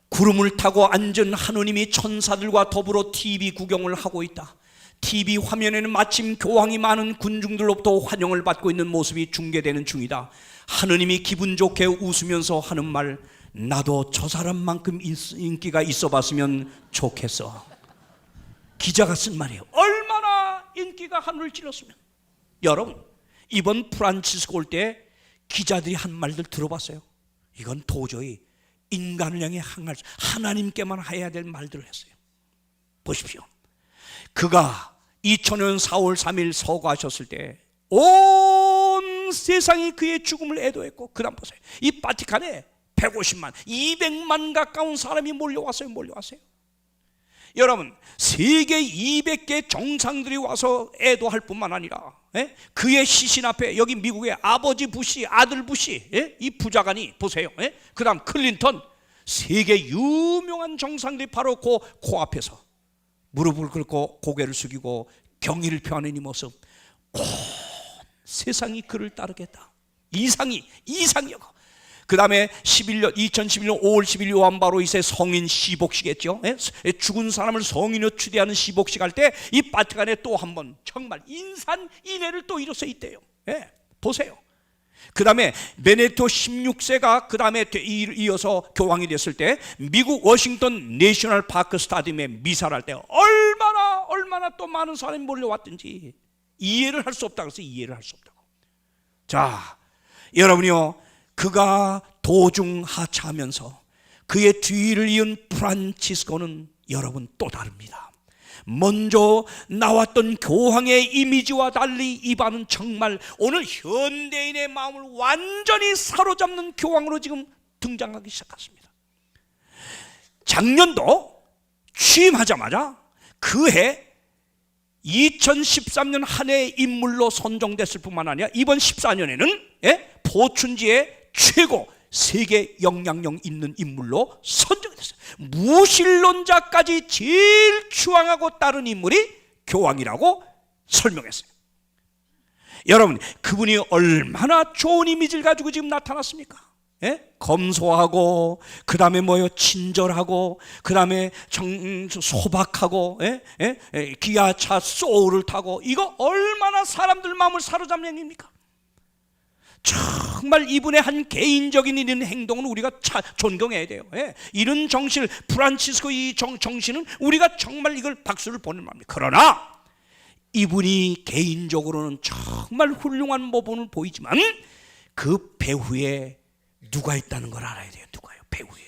구름을 타고 앉은 하느님이 천사들과 더불어 TV 구경을 하고 있다. TV 화면에는 마침 교황이 많은 군중들로부터 환영을 받고 있는 모습이 중계되는 중이다. 하느님이 기분 좋게 웃으면서 하는 말, 나도 저 사람만큼 인기가 있어 봤으면 좋겠어. 기자가 쓴 말이에요. 얼마나 인기가 하늘을 찔렀으면. 여러분, 이번 프란치스코 올 때 기자들이 한 말들 들어봤어요? 이건 도저히 인간을 향해 하나님께만 해야 될 말들을 했어요. 보십시오. 그가 2000년 4월 3일 서거하셨을 때 온 세상이 그의 죽음을 애도했고, 그 다음 보세요. 이 바티칸에 150만, 200만 가까운 사람이 몰려왔어요. 여러분, 세계 200개 정상들이 와서 애도할 뿐만 아니라 그의 시신 앞에 여기 미국의 아버지 부시, 아들 부시, 이 부자간이 보세요. 그 다음 클린턴, 세계 유명한 정상들이 바로 그 앞에서 무릎을 꿇고 고개를 숙이고 경의를 표하는 이 모습, 온 세상이 그를 따르겠다. 이상이요. 그 다음에 2011년 5월 10일 요한 바오로 2세 성인 시복식했죠. 죽은 사람을 성인으로 추대하는 시복식 할 때 이 바티칸에 또 한 번 정말 인산인해를 또 이뤄서 있대요. 보세요. 그 다음에 베네토 16세가 그 다음에 이어서 교황이 됐을 때 미국 워싱턴 내셔널 파크 스타디움에 미사를 할 때 얼마나 또 많은 사람이 몰려왔든지 이해를 할 수 없다. 그래서 이해를 할 수 없다고. 자, 여러분이요, 그가 도중 하차하면서 그의 뒤를 이은 프란치스코는 여러분 또 다릅니다. 먼저 나왔던 교황의 이미지와 달리 이반은 정말 오늘 현대인의 마음을 완전히 사로잡는 교황으로 지금 등장하기 시작했습니다. 작년도 취임하자마자 그해 2013년 한 해의 인물로 선정됐을 뿐만 아니라 이번 14년에는 포춘지의 최고 세계 영향력 있는 인물로 선정이 됐어요. 무신론자까지 제일 추앙하고 따른 인물이 교황이라고 설명했어요. 여러분, 그분이 얼마나 좋은 이미지를 가지고 지금 나타났습니까? 검소하고, 그 다음에 친절하고, 그 다음에 소박하고, 기아차 소울을 타고, 이거 얼마나 사람들 마음을 사로잡는 행위입니까? 정말 이분의 한 개인적인 이런 행동은 우리가 존경해야 돼요. 이런 정신, 프란치스코 이 정신은 우리가 정말 이걸 박수를 보낼 만합니다. 그러나 이분이 개인적으로는 정말 훌륭한 모범을 보이지만 그 배후에 누가 있다는 걸 알아야 돼요. 누가요? 배후에.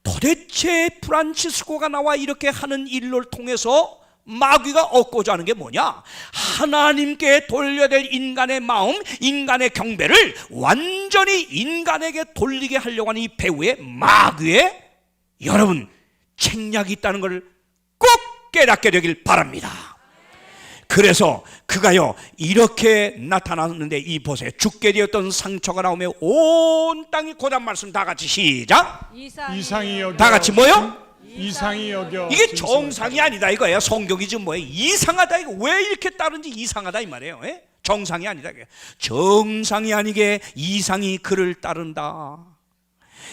도대체 프란치스코가 나와 이렇게 하는 일을 통해서 마귀가 얻고자 하는 게 뭐냐? 하나님께 돌려야 될 인간의 마음, 인간의 경배를 완전히 인간에게 돌리게 하려고 하는 이 배후에 마귀의 여러분 책략이 있다는 걸 꼭 깨닫게 되길 바랍니다. 그래서 그가요 이렇게 나타났는데, 이 보세요. 죽게 되었던 상처가 나오며 온 땅이 고단 말씀 다 같이 시작. 이상히 여겨. 다 같이 뭐요? 이상히 여겨. 이게 정상이 아니다 이거예요. 성경이 지금 뭐예요? 이상하다. 이거 왜 이렇게 따른지 이상하다 이 말이에요. 정상이 아니다. 정상이 아니게 이상이 그를 따른다.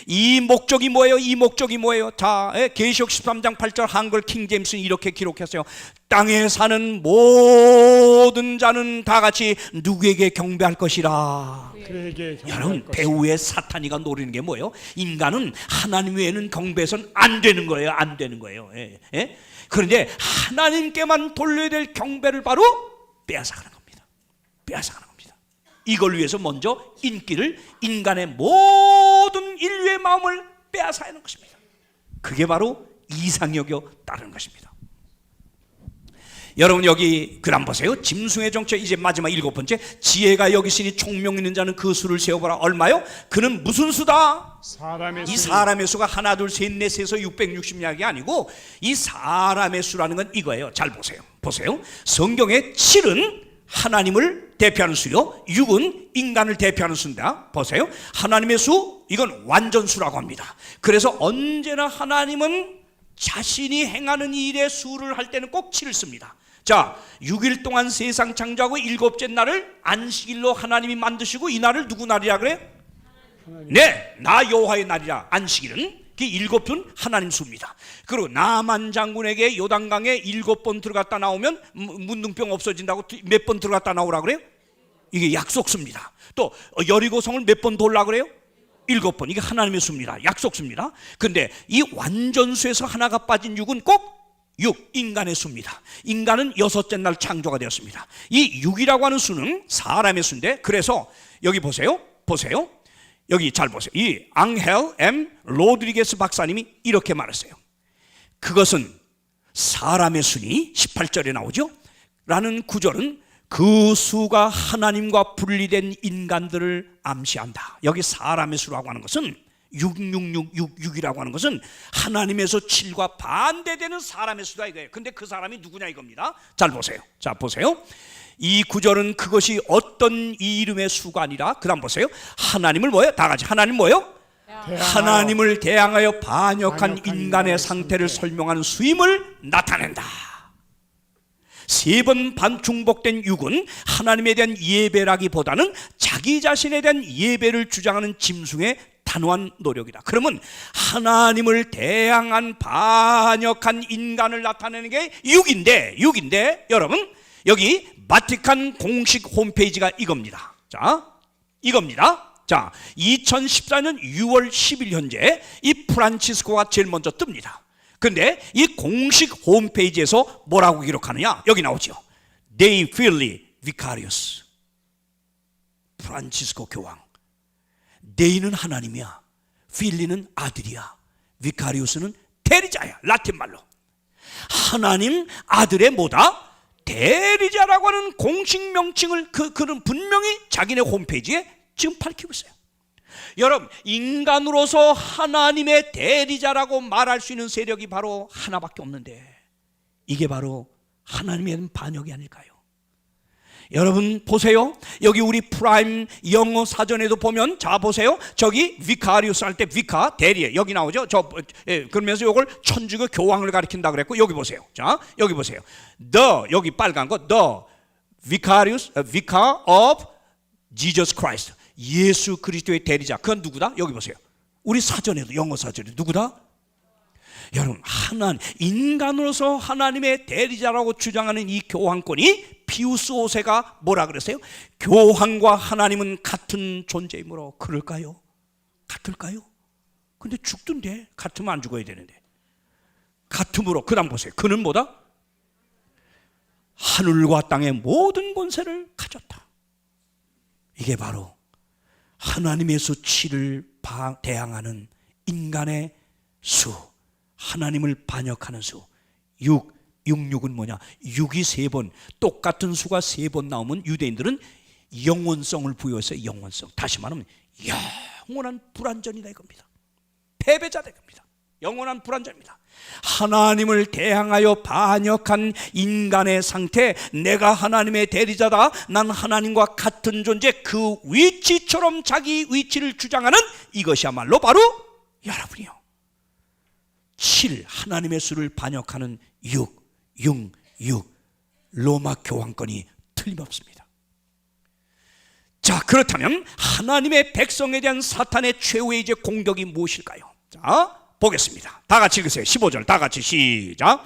이 목적이 뭐예요? 이 목적이 뭐예요? 자, 계시록 13장 8절 한글 킹제임스는 이렇게 기록했어요. 땅에 사는 모든 자는 다 같이 누구에게 경배할 것이라. 그에게 경배할 여러분, 것이라. 배후에 사탄이가 노리는 게 뭐예요? 인간은 하나님 외에는 경배해서는 안 되는 거예요. 안 되는 거예요. 예? 그런데 하나님께만 돌려야 될 경배를 바로 빼앗아가는 겁니다. 빼앗아가는 겁니다. 이걸 위해서 먼저 인기를, 인간의 모든 인류의 마음을 빼앗아야 하는 것입니다. 그게 바로 이상여겨 따르는 것입니다. 여러분, 여기 글 한 보세요. 짐승의 정체, 이제 마지막 7번째. 지혜가 여기 있으니 총명 있는 자는 그 수를 세어보라. 얼마요? 그는 무슨 수다? 사람의 이 수. 사람의 수가 하나 둘 셋 넷 세서 660량이 아니고 이 사람의 수라는 건 이거예요. 잘 보세요. 보세요. 성경의 7은 하나님을 대표하는 수요, 6은 인간을 대표하는 수입니다. 보세요. 하나님의 수, 이건 완전수라고 합니다. 그래서 언제나 하나님은 자신이 행하는 일의 수를 할 때는 꼭 7을 씁니다. 자, 6일 동안 세상 창조하고 7째 날을 안식일로 하나님이 만드시고, 이 날을 누구 날이라 그래요? 네, 나 여호와의 날이라. 안식일은 그 7은 하나님 수입니다. 그리고 나만 장군에게 요단강에 7번 들어갔다 나오면 문둥병 없어진다고 몇 번 들어갔다 나오라 그래요? 이게 약속수입니다. 또 여리고성을 몇 번 돌라 그래요? 7번. 이게 하나님의 수입니다. 약속수입니다. 근데 이 완전수에서 하나가 빠진 6은 꼭 6, 인간의 수입니다. 인간은 6째 날 창조가 되었습니다. 이 6이라고 하는 수는 사람의 수인데, 그래서 여기 보세요. 보세요. 여기 잘 보세요. 이 앙헬 M. 로드리게스 박사님이 이렇게 말했어요. 그것은 사람의 수니 18절에 나오죠. 라는 구절은 그 수가 하나님과 분리된 인간들을 암시한다. 여기 사람의 수라고 하는 것은 66666이라고 하는 것은 하나님에서 7과 반대되는 사람의 수다 이거예요. 근데 그 사람이 누구냐 이겁니다. 잘 보세요. 자, 보세요. 이 구절은 그것이 어떤 이름의 수가 아니라, 그 다음 보세요. 하나님을 뭐예요? 다 같이 하나님 뭐예요? 하나님을 대항하여 반역한 인간의 상태를 설명하는 수임을 나타낸다. 3번 반중복된 6은 하나님에 대한 예배라기보다는 자기 자신에 대한 예배를 주장하는 짐승의 단호한 노력이다. 그러면 하나님을 대항한 반역한 인간을 나타내는 게 6인데 여러분, 여기 바티칸 공식 홈페이지가 이겁니다. 자, 이겁니다. 자, 2014년 6월 10일 현재 이 프란치스코가 제일 먼저 뜹니다. 근데 이 공식 홈페이지에서 뭐라고 기록하느냐? 여기 나오죠. Dei Fili Vicarius. 프란치스코 교황. 데이는 하나님이야. 필리는 아들이야. 비카리우스는 대리자야. 라틴 말로. 하나님 아들의 뭐다? 대리자라고 하는 공식 명칭을 그는 분명히 자기네 홈페이지에 지금 밝히고 있어요. 여러분, 인간으로서 하나님의 대리자라고 말할 수 있는 세력이 바로 하나밖에 없는데, 이게 바로 하나님에 대한 반역이 아닐까요? 여러분 보세요. 여기 우리 프라임 영어 사전에도 보면, 자 보세요. 저기 비카리우스 할 때 비카 대리에 여기 나오죠. 그러면서 이걸 천주교 교황을 가리킨다 그랬고, 여기 보세요. 자, 여기 보세요. The, 여기 빨간 거 The Vicarius, Vicar of Jesus Christ. 예수 그리스도의 대리자. 그건 누구다? 여기 보세요. 우리 사전에도, 영어 사전에 누구다? 여러분, 인간으로서 하나님의 대리자라고 주장하는 이 교황권이, 피우스 5세가 뭐라 그랬어요? 교황과 하나님은 같은 존재이므로. 그럴까요? 같을까요? 근데 죽던데. 같으면 안 죽어야 되는데. 같음으로. 그 다음 보세요. 그는 뭐다? 하늘과 땅의 모든 권세를 가졌다. 이게 바로 하나님의 수 7을 대항하는 인간의 수, 하나님을 반역하는 수. 66은 뭐냐? 6이 3번, 똑같은 수가 3번 나오면 유대인들은 영원성을 부여해서 영원성. 다시 말하면 영원한 불완전이다 이겁니다. 패배자다 이겁니다. 영원한 불완전입니다. 하나님을 대항하여 반역한 인간의 상태, 내가 하나님의 대리자다, 난 하나님과 같은 존재, 그 위치처럼 자기 위치를 주장하는 이것이야말로 바로 여러분이요. 7, 하나님의 수를 반역하는 6, 로마 교황권이 틀림없습니다. 자, 그렇다면 하나님의 백성에 대한 사탄의 최후의 이제 공격이 무엇일까요? 자, 보겠습니다. 다 같이 읽으세요. 15절 다 같이 시작.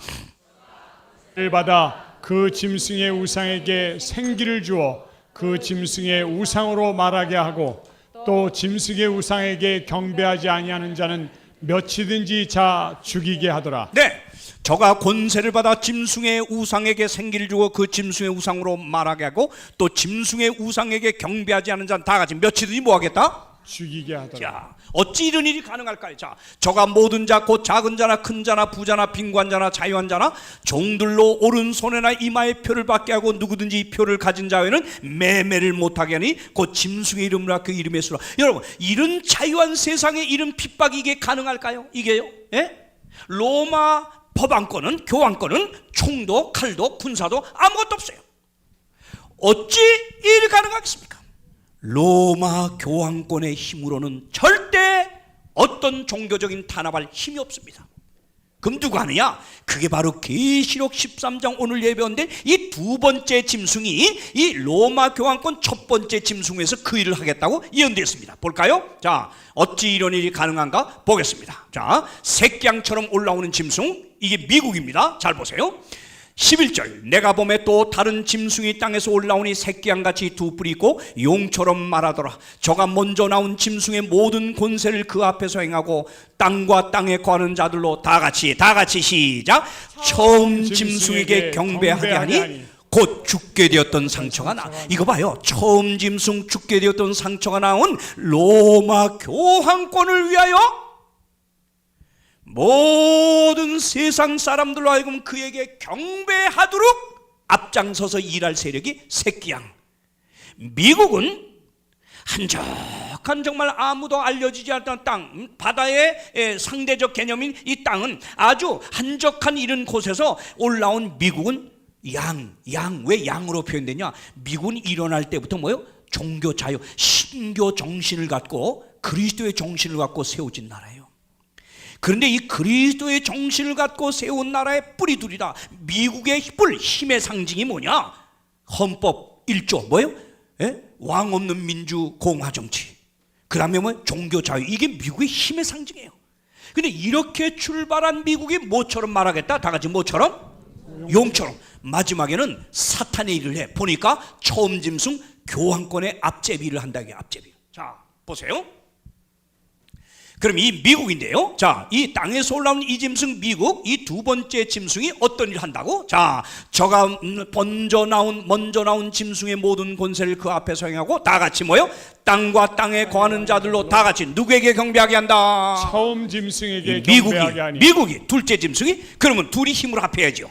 를 받아 그 짐승의 우상에게 생기를 주어 그 짐승의 우상으로 말하게 하고 또 짐승의 우상에게 경배하지 아니하는 자는 몇이든지 자 죽이게 하더라. 네, 저가 권세를 받아 짐승의 우상에게 생기를 주고 그 짐승의 우상으로 말하게 하고 또 짐승의 우상에게 경배하지 않은 자는 다 같이 몇이든지 뭐하겠다? 죽이게 하더라. 자, 어찌 이런 일이 가능할까요? 자, 저가 모든 자 곧 작은 자나 큰 자나 부자나 빈곤한 자나 자유한 자나 종들로 오른손에나 이마에 표를 받게 하고 누구든지 이 표를 가진 자에는 매매를 못하게 하니 곧 짐승의 이름으로 그 이름의 수라. 여러분, 이런 자유한 세상에 이런 핍박이 이게 가능할까요? 이게요? 예? 로마 법안권은, 교황권은 총도 칼도 군사도 아무것도 없어요. 어찌 이 일이 가능하겠습니까? 로마 교황권의 힘으로는 절대 어떤 종교적인 탄압할 힘이 없습니다. 그럼 누가 하느냐? 그게 바로 계시록 13장 오늘 예배인데 이 두 번째 짐승이 이 로마 교황권 첫 번째 짐승에서 그 일을 하겠다고 예언되었습니다. 볼까요? 자, 어찌 이런 일이 가능한가 보겠습니다. 자, 새끼양처럼 올라오는 짐승, 이게 미국입니다. 잘 보세요. 11절 내가 보매 또 다른 짐승이 땅에서 올라오니 새끼양같이 두 뿔이 있고 용처럼 말하더라. 저가 먼저 나온 짐승의 모든 권세를 그 앞에서 행하고 땅과 땅에 거하는 자들로 다 같이 시작. 처음 짐승에게 경배하게 하니 곧 죽게 되었던 상처가 나. 이거 봐요. 처음 짐승 죽게 되었던 상처가 나온 로마 교황권을 위하여 모든 세상 사람들로 하여금 그에게 경배하도록 앞장서서 일할 세력이 새끼양. 미국은 한적한 정말 아무도 알려지지 않던 땅, 바다의 상대적 개념인 이 땅은 아주 한적한 이런 곳에서 올라온 미국은 왜 양으로 표현되냐? 미국은 일어날 때부터 뭐요? 종교 자유, 신교 정신을 갖고 그리스도의 정신을 갖고 세워진 나라예요. 그런데 이 그리스도의 정신을 갖고 세운 나라의 뿌리 둘이다. 미국의 뿔, 힘의 상징이 뭐냐? 헌법 1조 뭐예요? 왕 없는 민주 공화 정치. 그 다음에 뭐 종교 자유. 이게 미국의 힘의 상징이에요. 근데 이렇게 출발한 미국이 뭐처럼 말하겠다? 다 같이 뭐처럼? 용처럼. 마지막에는 사탄의 일을 해. 보니까 처음 짐승 교황권의 앞제비를 한다. 이게 앞제비. 자, 보세요. 그럼 이 미국인데요. 자, 이 땅에서 올라온 이 짐승 미국, 이 두 번째 짐승이 어떤 일을 한다고? 자, 저가 먼저 나온 짐승의 모든 권세를 그 앞에서 행하고 다 같이 뭐요? 땅과 땅에 거하는 자들로 다 같이 누구에게 경배하게 한다? 처음 짐승에게 경배하게 하니. 미국이 둘째 짐승이 그러면 둘이 힘으로 합해야죠.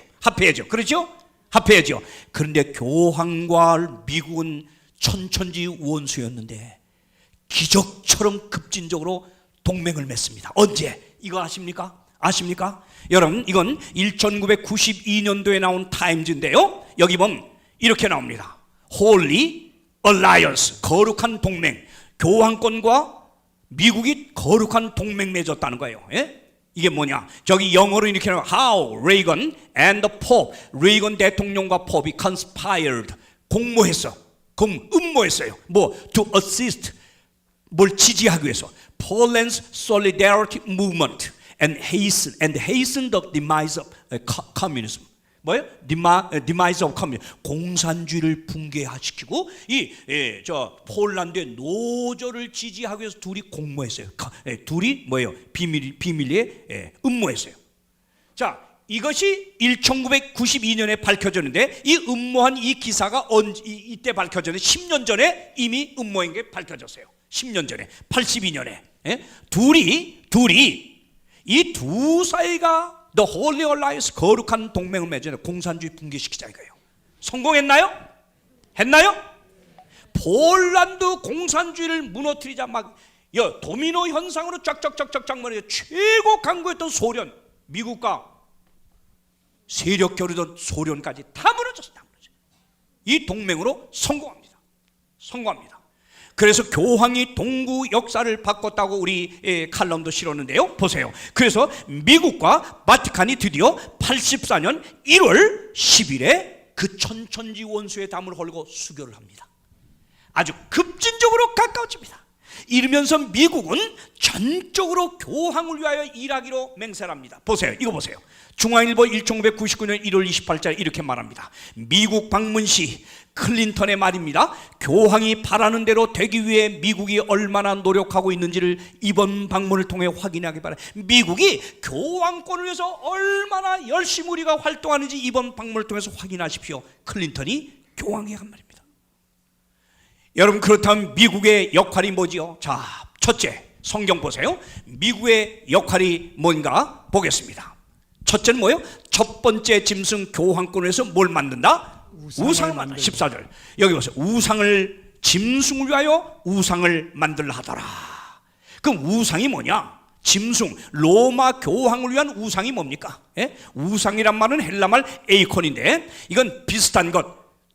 그렇죠? 합해야죠. 그런데 교황과 미국은 천천지 원수였는데 기적처럼 급진적으로 동맹을 맺습니다. 언제? 이거 아십니까? 여러분, 이건 1992년도에 나온 타임즈인데요. 여기 보면 이렇게 나옵니다. Holy Alliance, 거룩한 동맹. 교황권과 미국이 거룩한 동맹 맺었다는 거예요. 이게 뭐냐? 저기 영어로 이렇게 나와요. How Reagan and the Pope, 레이건 대통령과 포비 conspired, 음모했어요. to assist, 뭘 지지하기 위해서. Poland's solidarity movement and hasten the demise of communism. 뭐예요? demise of communism. 공산주의를 붕괴시키고 저 폴란드의 노조를 지지하기 위해서 둘이 공모했어요. 둘이 뭐예요? 비밀리에 음모했어요. 자, 이것이 1992년에 밝혀졌는데 이 음모한 이 기사가 이때 밝혀졌는데 10년 전에 이미 음모한 게 밝혀졌어요. 10년 전에 82년에 둘이 이 두 사이가 The Holy Alliance, 거룩한 동맹을 맺어 공산주의 붕괴시키자 이거예요. 성공했나요? 했나요? 폴란드 공산주의를 무너뜨리자 막 도미노 현상으로 쫙쫙쫙쫙 말이에요. 최고 강국했던 소련, 미국과 세력 겨루던 소련까지 다 무너졌어요. 이 동맹으로 성공합니다. 그래서 교황이 동구 역사를 바꿨다고 우리 칼럼도 실었는데요. 보세요. 그래서 미국과 바티칸이 드디어 84년 1월 10일에 그 천천지 원수의 담을 헐고 수교를 합니다. 아주 급진적으로 가까워집니다. 이러면서 미국은 전적으로 교황을 위하여 일하기로 맹세를 합니다. 보세요. 이거 보세요. 중앙일보 1999년 1월 28일 이렇게 말합니다. 미국 방문 시 클린턴의 말입니다. 교황이 바라는 대로 되기 위해 미국이 얼마나 노력하고 있는지를 이번 방문을 통해 확인하기 바랍니다. 미국이 교황권을 위해서 얼마나 열심히 우리가 활동하는지 이번 방문을 통해서 확인하십시오. 클린턴이 교황에게 한 말입니다. 여러분, 그렇다면 미국의 역할이 뭐지요? 자, 첫째, 성경 보세요. 미국의 역할이 뭔가 보겠습니다. 첫째는 뭐예요? 첫 번째 짐승 교황권에서 뭘 만든다? 우상을 만든다. 14절 여기 보세요. 우상을, 짐승을 위하여 우상을 만들라 하더라. 그럼 우상이 뭐냐? 짐승, 로마 교황을 위한 우상이 뭡니까? 예? 우상이란 말은 헬라말 에이콘인데 이건 비슷한 것,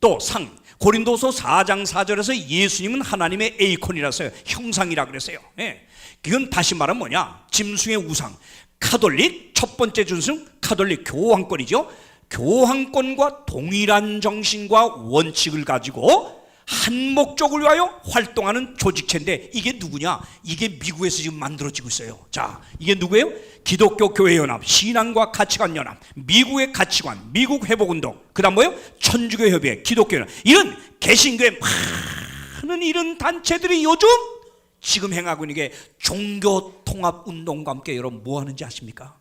또 상. 고린도서 4장 4절에서 예수님은 하나님의 에이콘이라서요, 형상이라 그랬어요. 예. 이건 다시 말하면 뭐냐? 짐승의 우상. 카톨릭 첫 번째 준승, 카톨릭 교황권이죠. 교황권과 동일한 정신과 원칙을 가지고 한 목적을 위하여 활동하는 조직체인데 이게 누구냐? 이게 미국에서 지금 만들어지고 있어요. 자, 이게 누구예요? 기독교 교회 연합, 신앙과 가치관 연합, 미국의 가치관, 미국 회복운동, 그 다음 뭐예요? 천주교 협의회, 기독교 연합, 이런 개신교의 많은 이런 단체들이 요즘 지금 행하고 있는 게 종교 통합 운동과 함께 여러분 뭐 하는지 아십니까?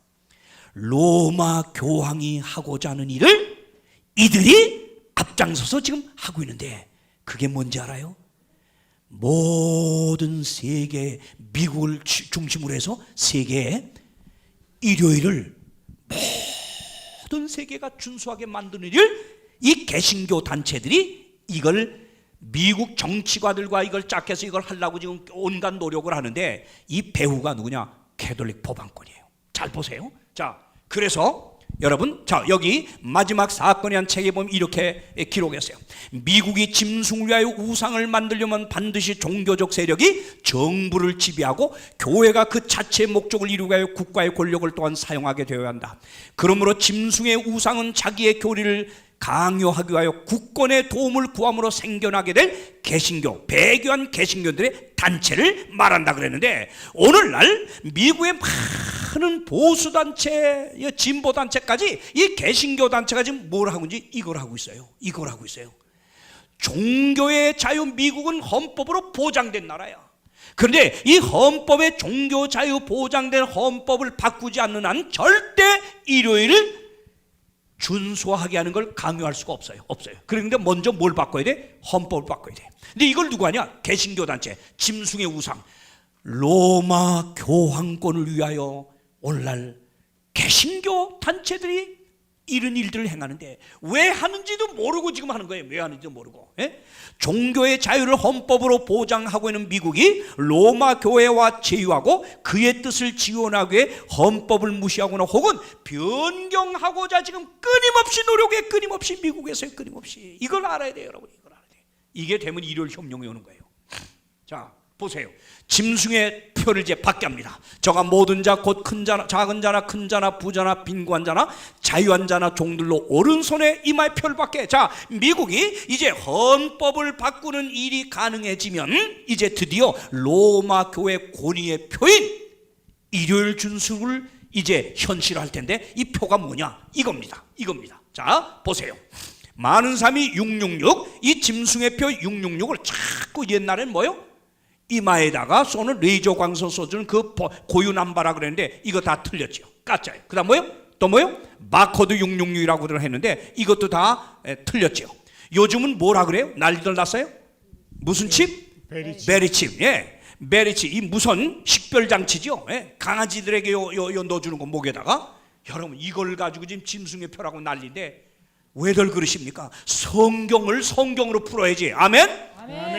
로마 교황이 하고자 하는 일을 이들이 앞장서서 지금 하고 있는데 그게 뭔지 알아요? 모든 세계, 미국을 중심으로 해서 세계에 일요일을 모든 세계가 준수하게 만드는 일을 이 개신교 단체들이 이걸 미국 정치가들과 이걸 짝해서 이걸 하려고 지금 온갖 노력을 하는데 이 배후가 누구냐? 캐톨릭 법안권이에요. 잘 보세요. 자, 그래서 여러분, 자, 여기 마지막 사건이란 책에 보면 이렇게 기록했어요. 미국이 짐승을 위하여 우상을 만들려면 반드시 종교적 세력이 정부를 지배하고 교회가 그 자체의 목적을 이루기 위하여 국가의 권력을 또한 사용하게 되어야 한다. 그러므로 짐승의 우상은 자기의 교리를 강요하기 위하여 국권의 도움을 구함으로 생겨나게 될 개신교, 배교한 개신교들의 단체를 말한다 그랬는데, 오늘날 미국의 많은 보수단체, 진보단체까지 이 개신교 단체가 지금 뭘 하고 있는지 이걸 하고 있어요. 이걸 하고 있어요. 종교의 자유, 미국은 헌법으로 보장된 나라야. 그런데 이 헌법에 종교 자유 보장된 헌법을 바꾸지 않는 한 절대 일요일을 준수하게 하는 걸 강요할 수가 없어요. 그런데 먼저 뭘 바꿔야 돼? 헌법을 바꿔야 돼. 근데 이걸 누가 하냐? 개신교 단체, 짐승의 우상, 로마 교황권을 위하여 오늘날 개신교 단체들이 이런 일들을 행하는데 왜 하는지도 모르고 지금 하는 거예요. 왜 하는지도 모르고. 예? 종교의 자유를 헌법으로 보장하고 있는 미국이 로마 교회와 제휴하고 그의 뜻을 지원하기 위해 헌법을 무시하거나 혹은 변경하고자 지금 끊임없이 노력해. 끊임없이 미국에서요. 끊임없이. 이걸 알아야 돼요, 여러분. 이걸 알아야 돼요. 이게 되면 일요일 협령이 오는 거예요. 자, 보세요. 짐승의 표를 이제 받게 합니다. 저가 모든 자 곧 큰 자나 작은 자나 큰 자나 부자나 빈곤한 자나 자유한 자나 종들로 오른손에 이마의 표를 받게. 자, 미국이 이제 헌법을 바꾸는 일이 가능해지면 이제 드디어 로마 교회 권위의 표인 일요일 준수를 이제 현실화할 텐데 이 표가 뭐냐? 이겁니다. 자, 보세요. 많은 사람이 666, 이 짐승의 표 666을 자꾸 옛날엔 뭐요? 이마에다가 쏘는 레이저 광선 쏘주는 그 고유남바라 그랬는데 이거 다 틀렸죠. 가짜예요. 그 다음 뭐요? 또 뭐요? 마코드 666이라고들 했는데 이것도 다 틀렸죠. 요즘은 뭐라 그래요? 난리들 났어요? 무슨 칩? 베리칩. 예. 베리칩. 이 무선 식별장치죠. 예. 강아지들에게 요 넣어주는 거 목에다가. 여러분, 이걸 가지고 지금 짐승의 표라고 난리인데 왜들 그러십니까? 성경으로 풀어야지. 아멘?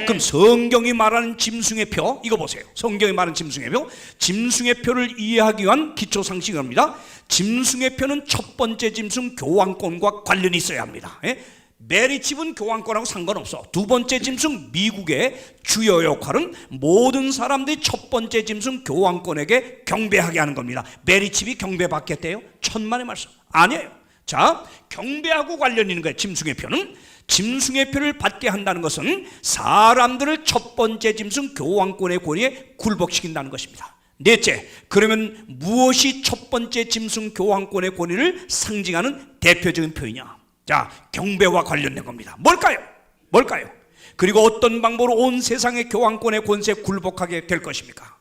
그럼 성경이 말하는 짐승의 표, 이거 보세요. 성경이 말하는 짐승의 표, 짐승의 표를 이해하기 위한 기초 상식입니다. 짐승의 표는 첫 번째 짐승 교황권과 관련이 있어야 합니다. 예? 메리칩은 교황권하고 상관없어. 두 번째 짐승 미국의 주요 역할은 모든 사람들이 첫 번째 짐승 교황권에게 경배하게 하는 겁니다. 메리칩이 경배받겠대요? 천만의 말씀. 아니에요. 자, 경배하고 관련 있는 거예요. 짐승의 표는 짐승의 표를 받게 한다는 것은 사람들을 첫 번째 짐승 교황권의 권위에 굴복시킨다는 것입니다. 넷째, 그러면 무엇이 첫 번째 짐승 교황권의 권위를 상징하는 대표적인 표현이냐? 자, 경배와 관련된 겁니다. 뭘까요? 그리고 어떤 방법으로 온 세상의 교황권의 권세에 굴복하게 될 것입니까?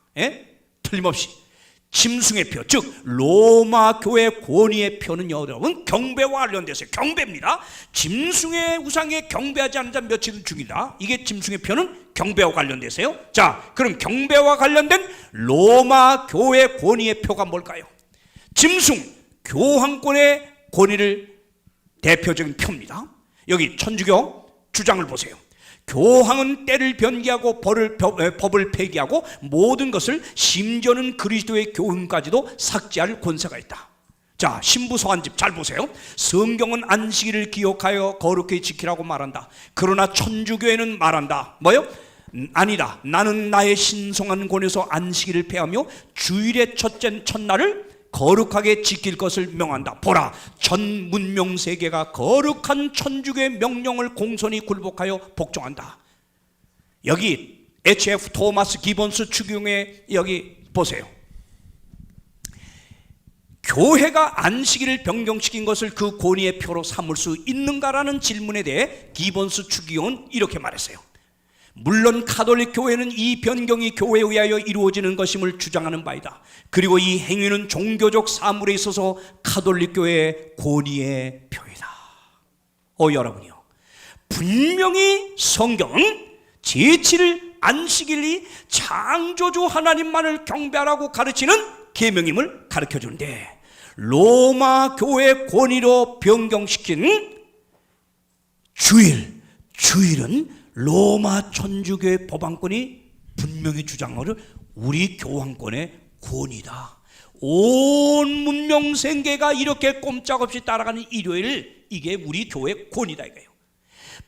틀림없이 짐승의 표, 즉 로마 교회 권위의 표는요, 여러분, 경배와 관련돼서 경배입니다. 짐승의 우상에 경배하지 않는 자 며칠 중이다. 이게 짐승의 표는 경배와 관련돼서요. 자, 그럼 경배와 관련된 로마 교회 권위의 표가 뭘까요? 짐승 교황권의 권위를 대표적인 표입니다. 여기 천주교 주장을 보세요. 교황은 때를 변기하고 법을 폐기하고 모든 것을, 심지어는 그리스도의 교훈까지도 삭제할 권세가 있다. 자, 신부 서한집 잘 보세요. 성경은 안식일을 기억하여 거룩히 지키라고 말한다. 그러나 천주교회는 말한다. 뭐요? 아니다. 나는 나의 신성한 권에서 안식일을 폐하며 주일의 첫날을 거룩하게 지킬 것을 명한다. 보라, 전 문명 세계가 거룩한 천주교의 명령을 공손히 굴복하여 복종한다. 여기 H.F. 토마스 기본스 추기경에 여기 보세요. 교회가 안식일을 변경시킨 것을 그 권위의 표로 삼을 수 있는가라는 질문에 대해 기본스 추기경은 이렇게 말했어요. 물론 가톨릭 교회는 이 변경이 교회에 의하여 이루어지는 것임을 주장하는 바이다. 그리고 이 행위는 종교적 사물에 있어서 가톨릭 교회의 권위의 표이다. 여러분이요, 분명히 성경은 제7일 안식일이 창조주 하나님만을 경배하라고 가르치는 계명임을 가르쳐주는데, 로마 교회 권위로 변경시킨 주일은 로마 천주교의 법안권이 분명히 주장하는 우리 교황권의 권위다. 온 문명 생계가 이렇게 꼼짝없이 따라가는 일요일, 이게 우리 교회의 권위다 이거예요.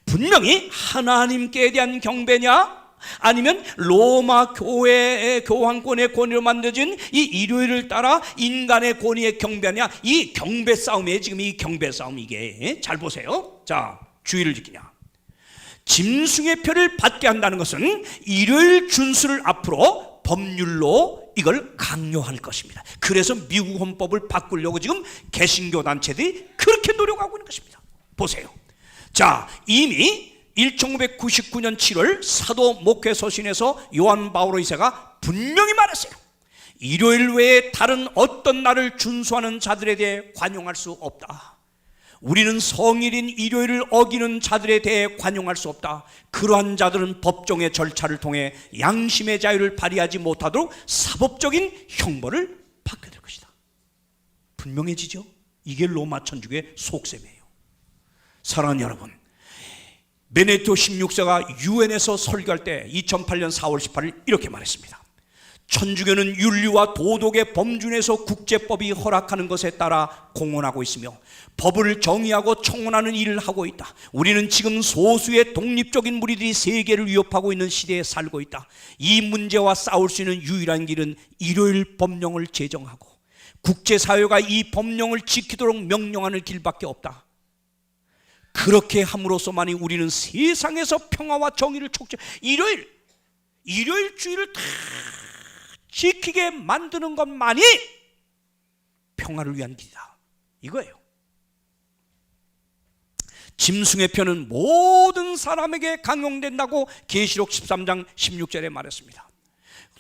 분명히 하나님께 대한 경배냐, 아니면 로마 교회의 교황권의 권위로 만들어진 이 일요일을 따라 인간의 권위에 경배하냐, 이 경배 싸움이에요. 지금 이 경배 싸움, 이게 잘 보세요. 자, 주일을 지키냐, 짐승의 표를 받게 한다는 것은 일요일 준수를 앞으로 법률로 이걸 강요할 것입니다. 그래서 미국 헌법을 바꾸려고 지금 개신교 단체들이 그렇게 노력하고 있는 것입니다. 보세요. 자, 이미 1999년 7월 사도 목회 서신에서 요한 바오로 2세가 분명히 말했어요. 일요일 외에 다른 어떤 날을 준수하는 자들에 대해 관용할 수 없다. 우리는 성일인 일요일을 어기는 자들에 대해 관용할 수 없다. 그러한 자들은 법정의 절차를 통해 양심의 자유를 발휘하지 못하도록 사법적인 형벌을 받게 될 것이다. 분명해지죠? 이게 로마 천주교의 속셈이에요. 사랑하는 여러분, 베네디토 16세가 유엔에서 설교할 때 2008년 4월 18일 이렇게 말했습니다. 천주교는 윤리와 도덕의 범준에서 국제법이 허락하는 것에 따라 공헌하고 있으며 법을 정의하고 청원하는 일을 하고 있다. 우리는 지금 소수의 독립적인 무리들이 세계를 위협하고 있는 시대에 살고 있다. 이 문제와 싸울 수 있는 유일한 길은 일요일 법령을 제정하고 국제사회가 이 법령을 지키도록 명령하는 길밖에 없다. 그렇게 함으로써만이 우리는 세상에서 평화와 정의를 일요일 주일을 다 지키게 만드는 것만이 평화를 위한 길이다. 이거예요. 짐승의 표는 모든 사람에게 강용된다고 계시록 13장 16절에 말했습니다.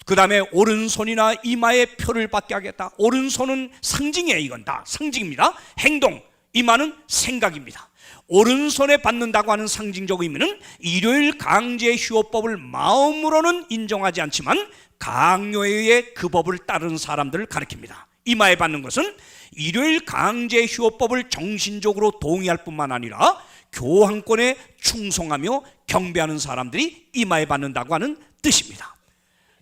그 다음에 오른손이나 이마에 표를 받게 하겠다. 오른손은 상징이에요. 이건 다 상징입니다. 행동, 이마는 생각입니다. 오른손에 받는다고 하는 상징적 의미는 일요일 강제 휴업법을 마음으로는 인정하지 않지만 강요에 의해 그 법을 따르는 사람들을 가리킵니다. 이마에 받는 것은 일요일 강제 휴업법을 정신적으로 동의할 뿐만 아니라 교황권에 충성하며 경배하는 사람들이 이마에 받는다고 하는 뜻입니다.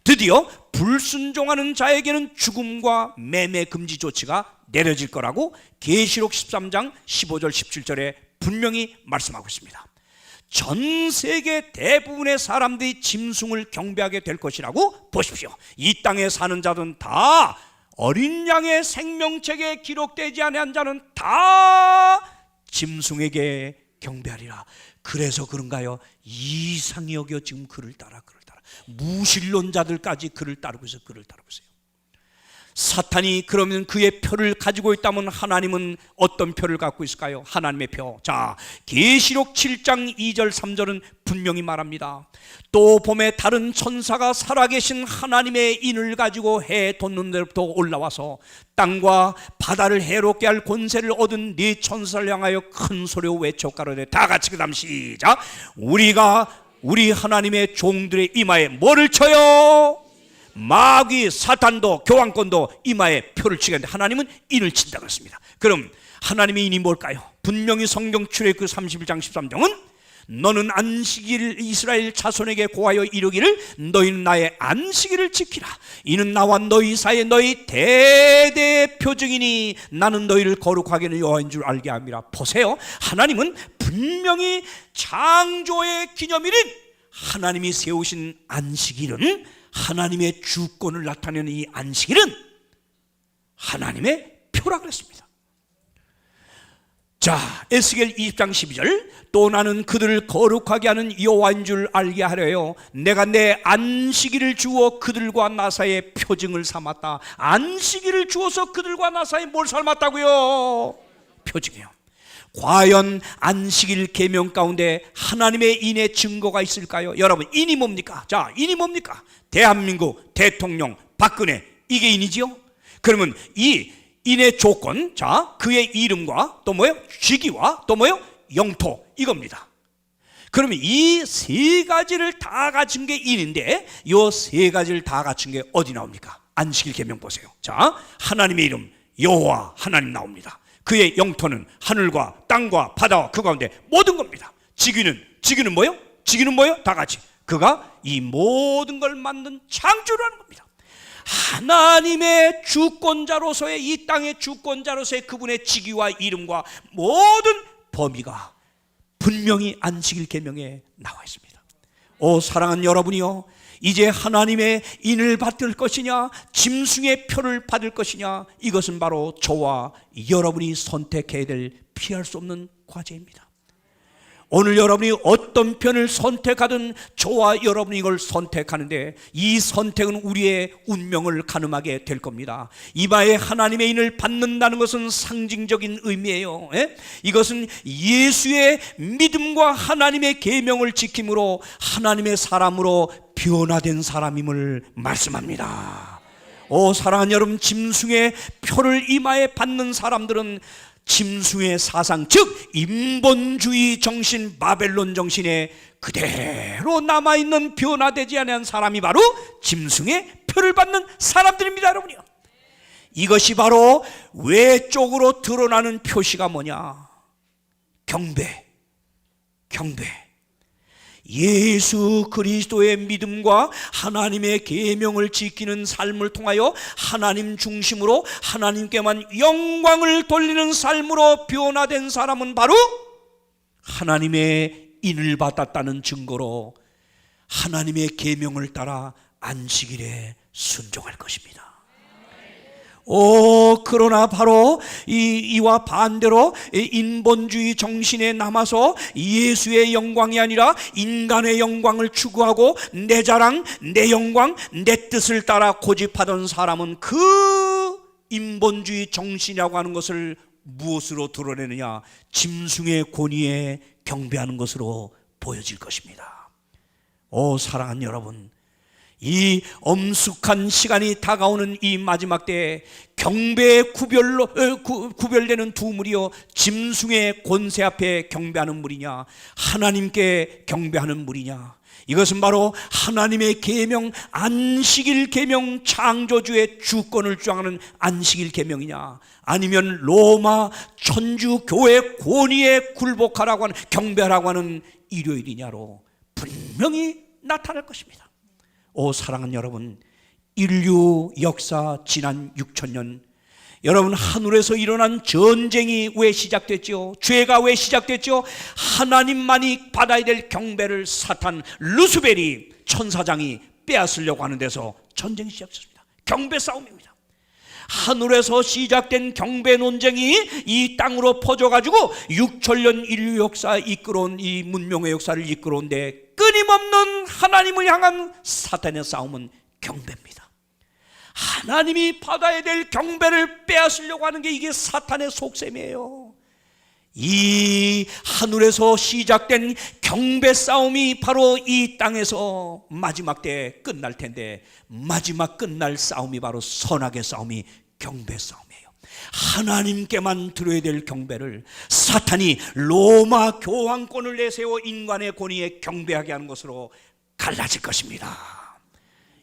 드디어 불순종하는 자에게는 죽음과 매매 금지 조치가 내려질 거라고 계시록 13장 15절 17절에 분명히 말씀하고 있습니다. 전 세계 대부분의 사람들이 짐승을 경배하게 될 것이라고 보십시오. 이 땅에 사는 자들은 다 어린 양의 생명책에 기록되지 아니한 자는 다 짐승에게 경배하리라. 그래서 그런가요? 이상히 여겨 지금 그를 따라 무신론자들까지 그를 따르고 있어요. 사탄이 그러면 그의 표를 가지고 있다면 하나님은 어떤 표를 갖고 있을까요? 하나님의 표. 자, 계시록 7장 2절 3절은 분명히 말합니다. 또 봄에 다른 천사가 살아계신 하나님의 인을 가지고 해 돋는 데로부터 올라와서 땅과 바다를 해롭게 할 권세를 얻은 네 천사를 향하여 큰 소리로 외쳐 가로되, 다 같이 그 다음 시작. 우리 하나님의 종들의 이마에 뭐를 쳐요? 마귀 사탄도 교황권도 이마에 표를 치겠는데 하나님은 인을 친다고 했습니다. 그럼 하나님의 인이 뭘까요? 분명히 성경 출애굽 31장 13절은 너는 안식일 이스라엘 자손에게 고하여 이르기를 너희는 나의 안식일을 지키라. 이는 나와 너희 사이에 너희 대대의 표징이니 나는 너희를 거룩하게 하는 여호와인 줄 알게 함이라. 보세요, 하나님은 분명히 창조의 기념일인 하나님이 세우신 안식일은, 하나님의 주권을 나타내는 이 안식일은 하나님의 표라 그랬습니다. 자, 에스겔 20장 12절 또 나는 그들을 거룩하게 하는 여호와인 줄 알게 하려요. 내가 내 안식일을 주어 그들과 나 사이에 표징을 삼았다. 안식일을 주어서 그들과 나 사이에 뭘 삼았다고요? 표징이요. 과연 안식일 계명 가운데 하나님의 인의 증거가 있을까요? 여러분, 인이 뭡니까? 자, 인이 뭡니까? 대한민국 대통령 박근혜, 이게 인이지요? 그러면 이 인의 조건, 자, 그의 이름과 또 뭐예요? 직위와 또 뭐예요? 영토, 이겁니다. 그러면 이 세 가지를 다 갖춘 게 인인데, 이 세 가지를 다 갖춘 게 어디 나옵니까? 안식일 계명 보세요. 자, 하나님의 이름 여호와 하나님 나옵니다. 그의 영토는 하늘과 땅과 바다와 그 가운데 모든 겁니다. 직위는 뭐예요? 직위는 뭐예요? 다 같이 그가 이 모든 걸 만든 창조라는 겁니다. 하나님의 주권자로서의, 이 땅의 주권자로서의 그분의 직위와 이름과 모든 범위가 분명히 안식일 계명에 나와 있습니다. 오 사랑하는 여러분이요, 이제 하나님의 인을 받을 것이냐 짐승의 표를 받을 것이냐, 이것은 바로 저와 여러분이 선택해야 될 피할 수 없는 과제입니다. 오늘 여러분이 어떤 편을 선택하든 저와 여러분이 이걸 선택하는데, 이 선택은 우리의 운명을 가늠하게 될 겁니다. 이마에 하나님의 인을 받는다는 것은 상징적인 의미예요. 이것은 예수의 믿음과 하나님의 계명을 지킴으로 하나님의 사람으로 변화된 사람임을 말씀합니다. 오 사랑하는 여러분, 짐승의 표를 이마에 받는 사람들은 짐승의 사상, 즉 인본주의 정신, 바벨론 정신에 그대로 남아있는 변화되지 않은 사람이 바로 짐승의 표를 받는 사람들입니다. 여러분이요, 이것이 바로 외적으로 드러나는 표시가 뭐냐? 경배. 예수 그리스도의 믿음과 하나님의 계명을 지키는 삶을 통하여 하나님 중심으로 하나님께만 영광을 돌리는 삶으로 변화된 사람은 바로 하나님의 인을 받았다는 증거로 하나님의 계명을 따라 안식일에 순종할 것입니다. 그러나 바로 이와 반대로 인본주의 정신에 남아서 예수의 영광이 아니라 인간의 영광을 추구하고 내 자랑, 내 영광, 내 뜻을 따라 고집하던 사람은 그 인본주의 정신이라고 하는 것을 무엇으로 드러내느냐? 짐승의 권위에 경배하는 것으로 보여질 것입니다. 사랑하는 여러분, 이 엄숙한 시간이 다가오는 이 마지막 때에 경배의 구별되는 두 무리요, 짐승의 권세 앞에 경배하는 무리냐, 하나님께 경배하는 무리냐, 이것은 바로 하나님의 계명, 안식일 계명, 창조주의 주권을 주장하는 안식일 계명이냐, 아니면 로마 천주교회 권위에 굴복하라고 하는, 경배하라고 하는 일요일이냐로 분명히 나타날 것입니다. 사랑하는 여러분, 인류 역사 지난 6,000년, 여러분 하늘에서 일어난 전쟁이 왜 시작됐죠? 죄가 왜 시작됐죠? 하나님만이 받아야 될 경배를 사탄 루스벨이, 천사장이 빼앗으려고 하는 데서 전쟁이 시작됐습니다. 경배 싸움입니다. 하늘에서 시작된 경배 논쟁이 이 땅으로 퍼져가지고 6천년 인류 역사 이끌어온 이 문명의 역사를 이끌어온데, 끊임없는 하나님을 향한 사탄의 싸움은 경배입니다. 하나님이 받아야 될 경배를 빼앗으려고 하는 게 이게 사탄의 속셈이에요. 이 하늘에서 시작된 경배 싸움이 바로 이 땅에서 마지막 때 끝날 텐데, 마지막 끝날 싸움이 바로 선악의 싸움이 경배 싸움이에요. 하나님께만 드려야 될 경배를 사탄이 로마 교황권을 내세워 인간의 권위에 경배하게 하는 것으로 갈라질 것입니다.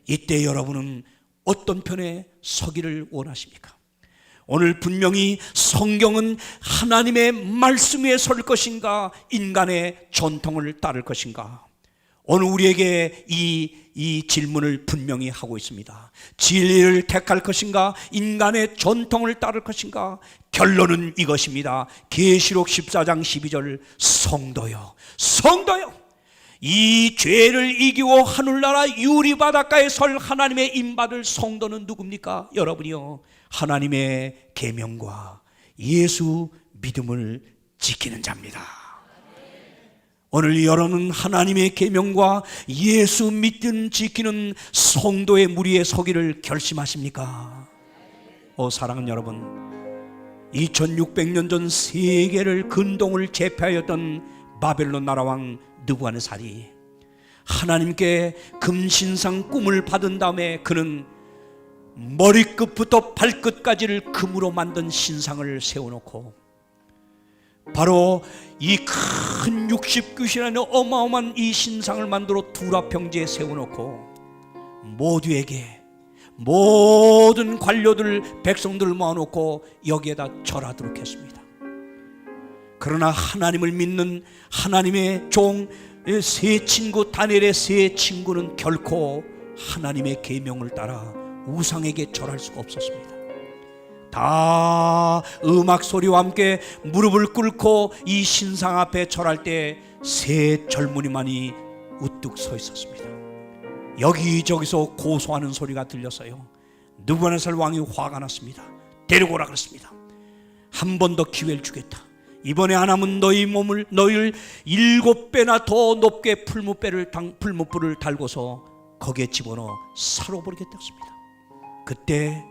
이때 여러분은 어떤 편에 서기를 원하십니까? 오늘 분명히 성경은 하나님의 말씀 위에 설 것인가, 인간의 전통을 따를 것인가? 오늘 우리에게 이 질문을 분명히 하고 있습니다. 진리를 택할 것인가, 인간의 전통을 따를 것인가? 결론은 이것입니다. 계시록 14장 12절, 성도여, 성도여, 이 죄를 이기고 하늘나라 유리바닷가에 설 하나님의 인받을 성도는 누굽니까? 여러분이요, 하나님의 계명과 예수 믿음을 지키는 자입니다. 오늘 여러분은 하나님의 계명과 예수 믿음 지키는 성도의 무리에 서기를 결심하십니까? 사랑하는 여러분, 2600년 전 세계를 근동을 제패하였던 바벨론 나라왕 느부갓네살이 하나님께 금신상 꿈을 받은 다음에 그는 머리끝부터 발끝까지를 금으로 만든 신상을 세워놓고, 바로 이 큰 60규시라는 어마어마한 이 신상을 만들어 두라 평지에 세워놓고 모두에게, 모든 관료들 백성들을 모아놓고 여기에다 절하도록 했습니다. 그러나 하나님을 믿는 하나님의 종 세 친구 다니엘의 세 친구는 결코 하나님의 계명을 따라 우상에게 절할 수가 없었습니다. 다 음악 소리와 함께 무릎을 꿇고 이 신상 앞에 절할 때 세 젊은이만이 우뚝 서 있었습니다. 여기저기서 고소하는 소리가 들렸어요. 느부갓네살 왕이 화가 났습니다. 데리고 오라 그랬습니다. 한 번 더 기회를 주겠다. 이번에 안 하면 너희를 7배나 더 높게 풀무불을 달고서 거기에 집어넣어 살아버리겠다 했습니다. 그때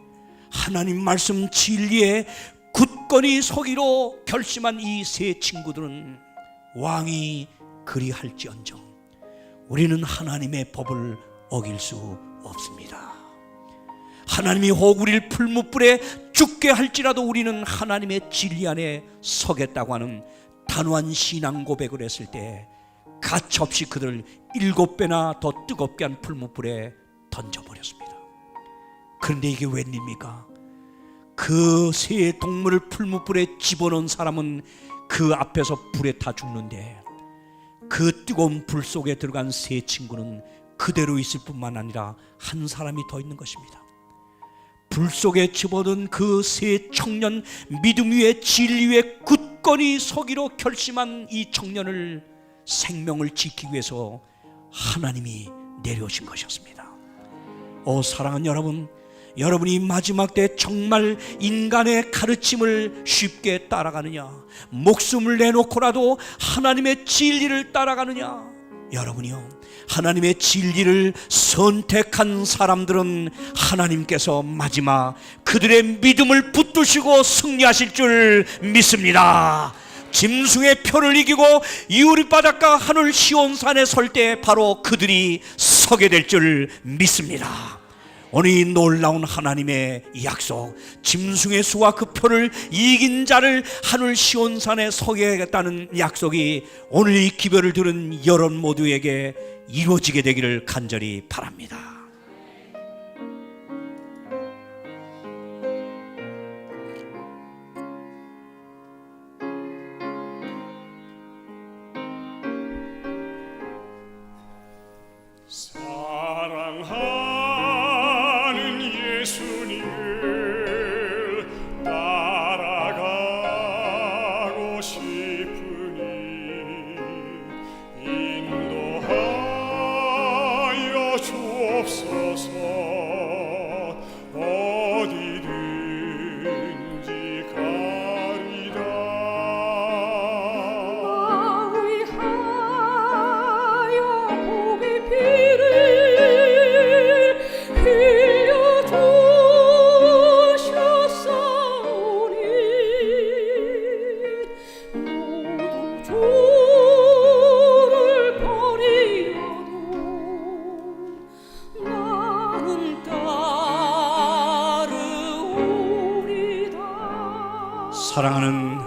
하나님 말씀 진리에 굳건히 서기로 결심한 이 세 친구들은 왕이 그리할지언정 우리는 하나님의 법을 어길 수 없습니다. 하나님이 혹 우리를 풀무불에 죽게 할지라도 우리는 하나님의 진리 안에 서겠다고 하는 단호한 신앙 고백을 했을 때 가차없이 그들을 7배나 더 뜨겁게 한 풀무불에 던져버렸습니다. 그런데 이게 웬일입니까? 그 세 동물을 풀무불에 집어넣은 사람은 그 앞에서 불에 타 죽는데, 그 뜨거운 불 속에 들어간 세 친구는 그대로 있을 뿐만 아니라 한 사람이 더 있는 것입니다. 불 속에 집어든 그 세 청년, 믿음 위에 진리 위에 굳건히 서기로 결심한 이 청년을 생명을 지키기 위해서 하나님이 내려오신 것이었습니다. 사랑하는 여러분, 여러분이 마지막 때 정말 인간의 가르침을 쉽게 따라가느냐, 목숨을 내놓고라도 하나님의 진리를 따라가느냐? 여러분이요, 하나님의 진리를 선택한 사람들은 하나님께서 마지막 그들의 믿음을 붙드시고 승리하실 줄 믿습니다. 짐승의 표를 이기고 유리바닷가 하늘 시온산에 설 때 바로 그들이 서게 될 줄 믿습니다. 오늘 이 놀라운 하나님의 약속, 짐승의 수와 그 표를 이긴 자를 하늘 시온산에 서게 하겠다는 약속이 오늘 이 기별을 들은 여러분 모두에게 이루어지게 되기를 간절히 바랍니다. 사랑하는 예수님을 따라가고 싶으니 인도하여 주옵소서. 사랑하는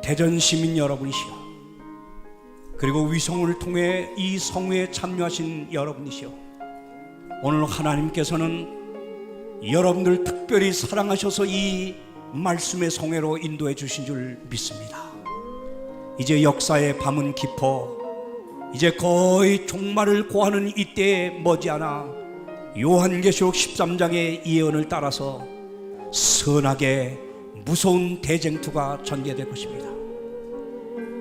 대전 시민 여러분이시여, 그리고 위성을 통해 이 성회에 참여하신 여러분이시여, 오늘 하나님께서는 여러분들 특별히 사랑하셔서 이 말씀의 성회로 인도해 주신 줄 믿습니다. 이제 역사의 밤은 깊어 이제 거의 종말을 고하는 이때에 머지않아 요한계시록 13장의 예언을 따라서 선하게 무서운 대쟁투가 전개될 것입니다.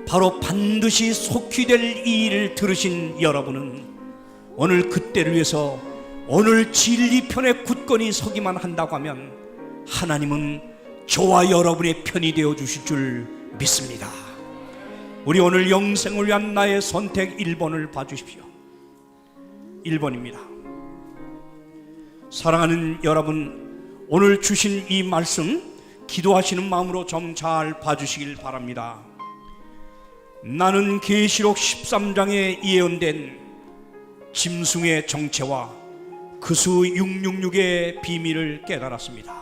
바로 반드시 속히 될 이 일을 들으신 여러분은 오늘 그때를 위해서 오늘 진리편에 굳건히 서기만 한다고 하면 하나님은 저와 여러분의 편이 되어 주실 줄 믿습니다. 우리 오늘 영생을 위한 나의 선택 1번을 봐주십시오. 1번입니다. 사랑하는 여러분, 오늘 주신 이 말씀 기도하시는 마음으로 좀 잘 봐주시길 바랍니다. 나는 계시록 13장에 예언된 짐승의 정체와 그수 666의 비밀을 깨달았습니다.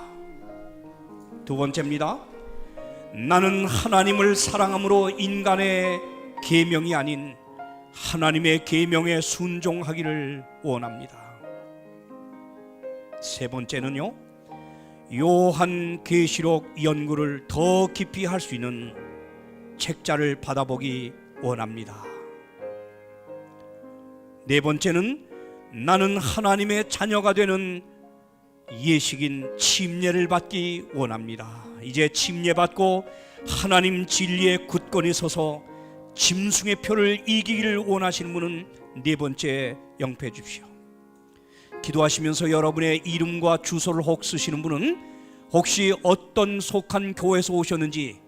두 번째입니다. 나는 하나님을 사랑함으로 인간의 계명이 아닌 하나님의 계명에 순종하기를 원합니다. 세 번째는요, 요한 계시록 연구를 더 깊이 할 수 있는 책자를 받아보기 원합니다. 네 번째는 나는 하나님의 자녀가 되는 예식인 침례를 받기 원합니다. 이제 침례받고 하나님 진리에 굳건히 서서 짐승의 표를 이기기를 원하시는 분은 네 번째 영패해 주십시오. 기도하시면서 여러분의 이름과 주소를 혹 쓰시는 분은 혹시 어떤 속한 교회에서 오셨는지,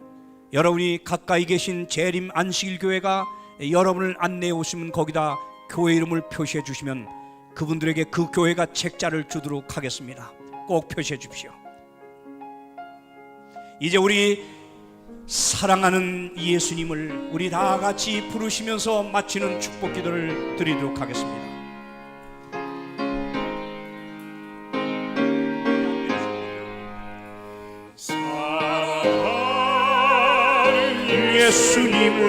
여러분이 가까이 계신 재림 안식일교회가 여러분을 안내해 오시면 거기다 교회 이름을 표시해 주시면 그분들에게 그 교회가 책자를 주도록 하겠습니다. 꼭 표시해 주십시오. 이제 우리 사랑하는 예수님을 우리 다 같이 부르시면서 마치는 축복 기도를 드리도록 하겠습니다. 예수님을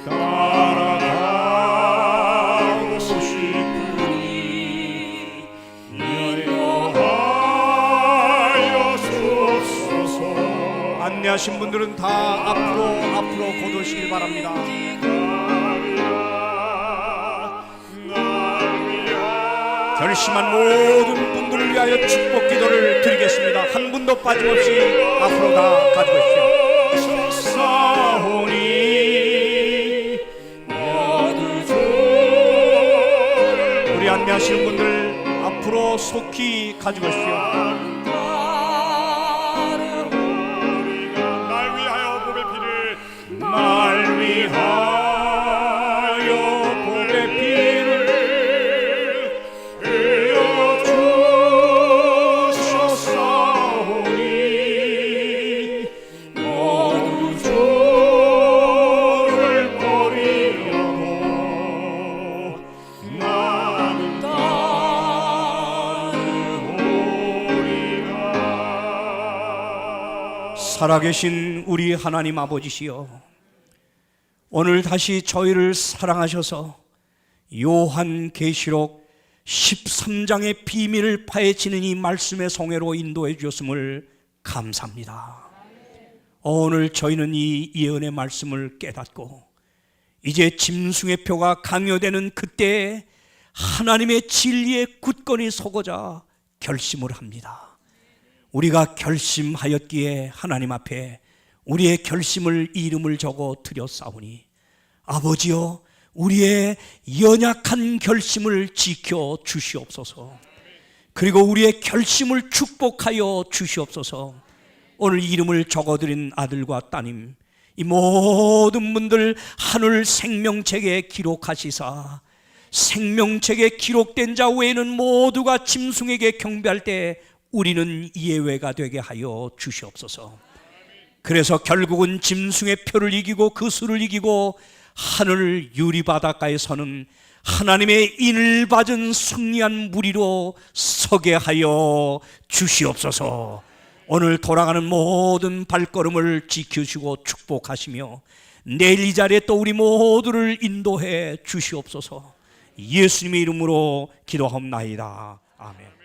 따라가고 싶으니 인도하여 주옵소서. 안내하신 분들은 다 앞으로 거두시길 바랍니다. 결심한 모든 분들을 위하여 축복 기도를 드리겠습니다. 한 분도 빠짐없이 앞으로 다 가져오십시오. 우리 안내하시는 분들 앞으로 속히 가지고 오십시오. 날 위하여 복의 피를, 날 위하여 복의 피를 흘려 주셨사오니 모두 죄를 버리려고 나는 따르오리라. 살아계신 우리 하나님 아버지시여, 오늘 다시 저희를 사랑하셔서 요한계시록 13장의 비밀을 파헤치는 이 말씀의 성회로 인도해 주셨음을 감사합니다. 오늘 저희는 이 예언의 말씀을 깨닫고 이제 짐승의 표가 강요되는 그때에 하나님의 진리에 굳건히 서고자 결심을 합니다. 우리가 결심하였기에 하나님 앞에 우리의 결심을 이름을 적어 드렸사오니 아버지여, 우리의 연약한 결심을 지켜 주시옵소서. 그리고 우리의 결심을 축복하여 주시옵소서. 오늘 이름을 적어드린 아들과 따님, 이 모든 분들 하늘 생명책에 기록하시사 생명책에 기록된 자 외에는 모두가 짐승에게 경배할 때 우리는 예외가 되게 하여 주시옵소서. 그래서 결국은 짐승의 표를 이기고 그 수를 이기고 하늘 유리바닷가에 서는 하나님의 인을 받은 승리한 무리로 서게 하여 주시옵소서. 오늘 돌아가는 모든 발걸음을 지켜주고 축복하시며 내일 이 자리에 또 우리 모두를 인도해 주시옵소서. 예수님의 이름으로 기도하옵나이다. 아멘.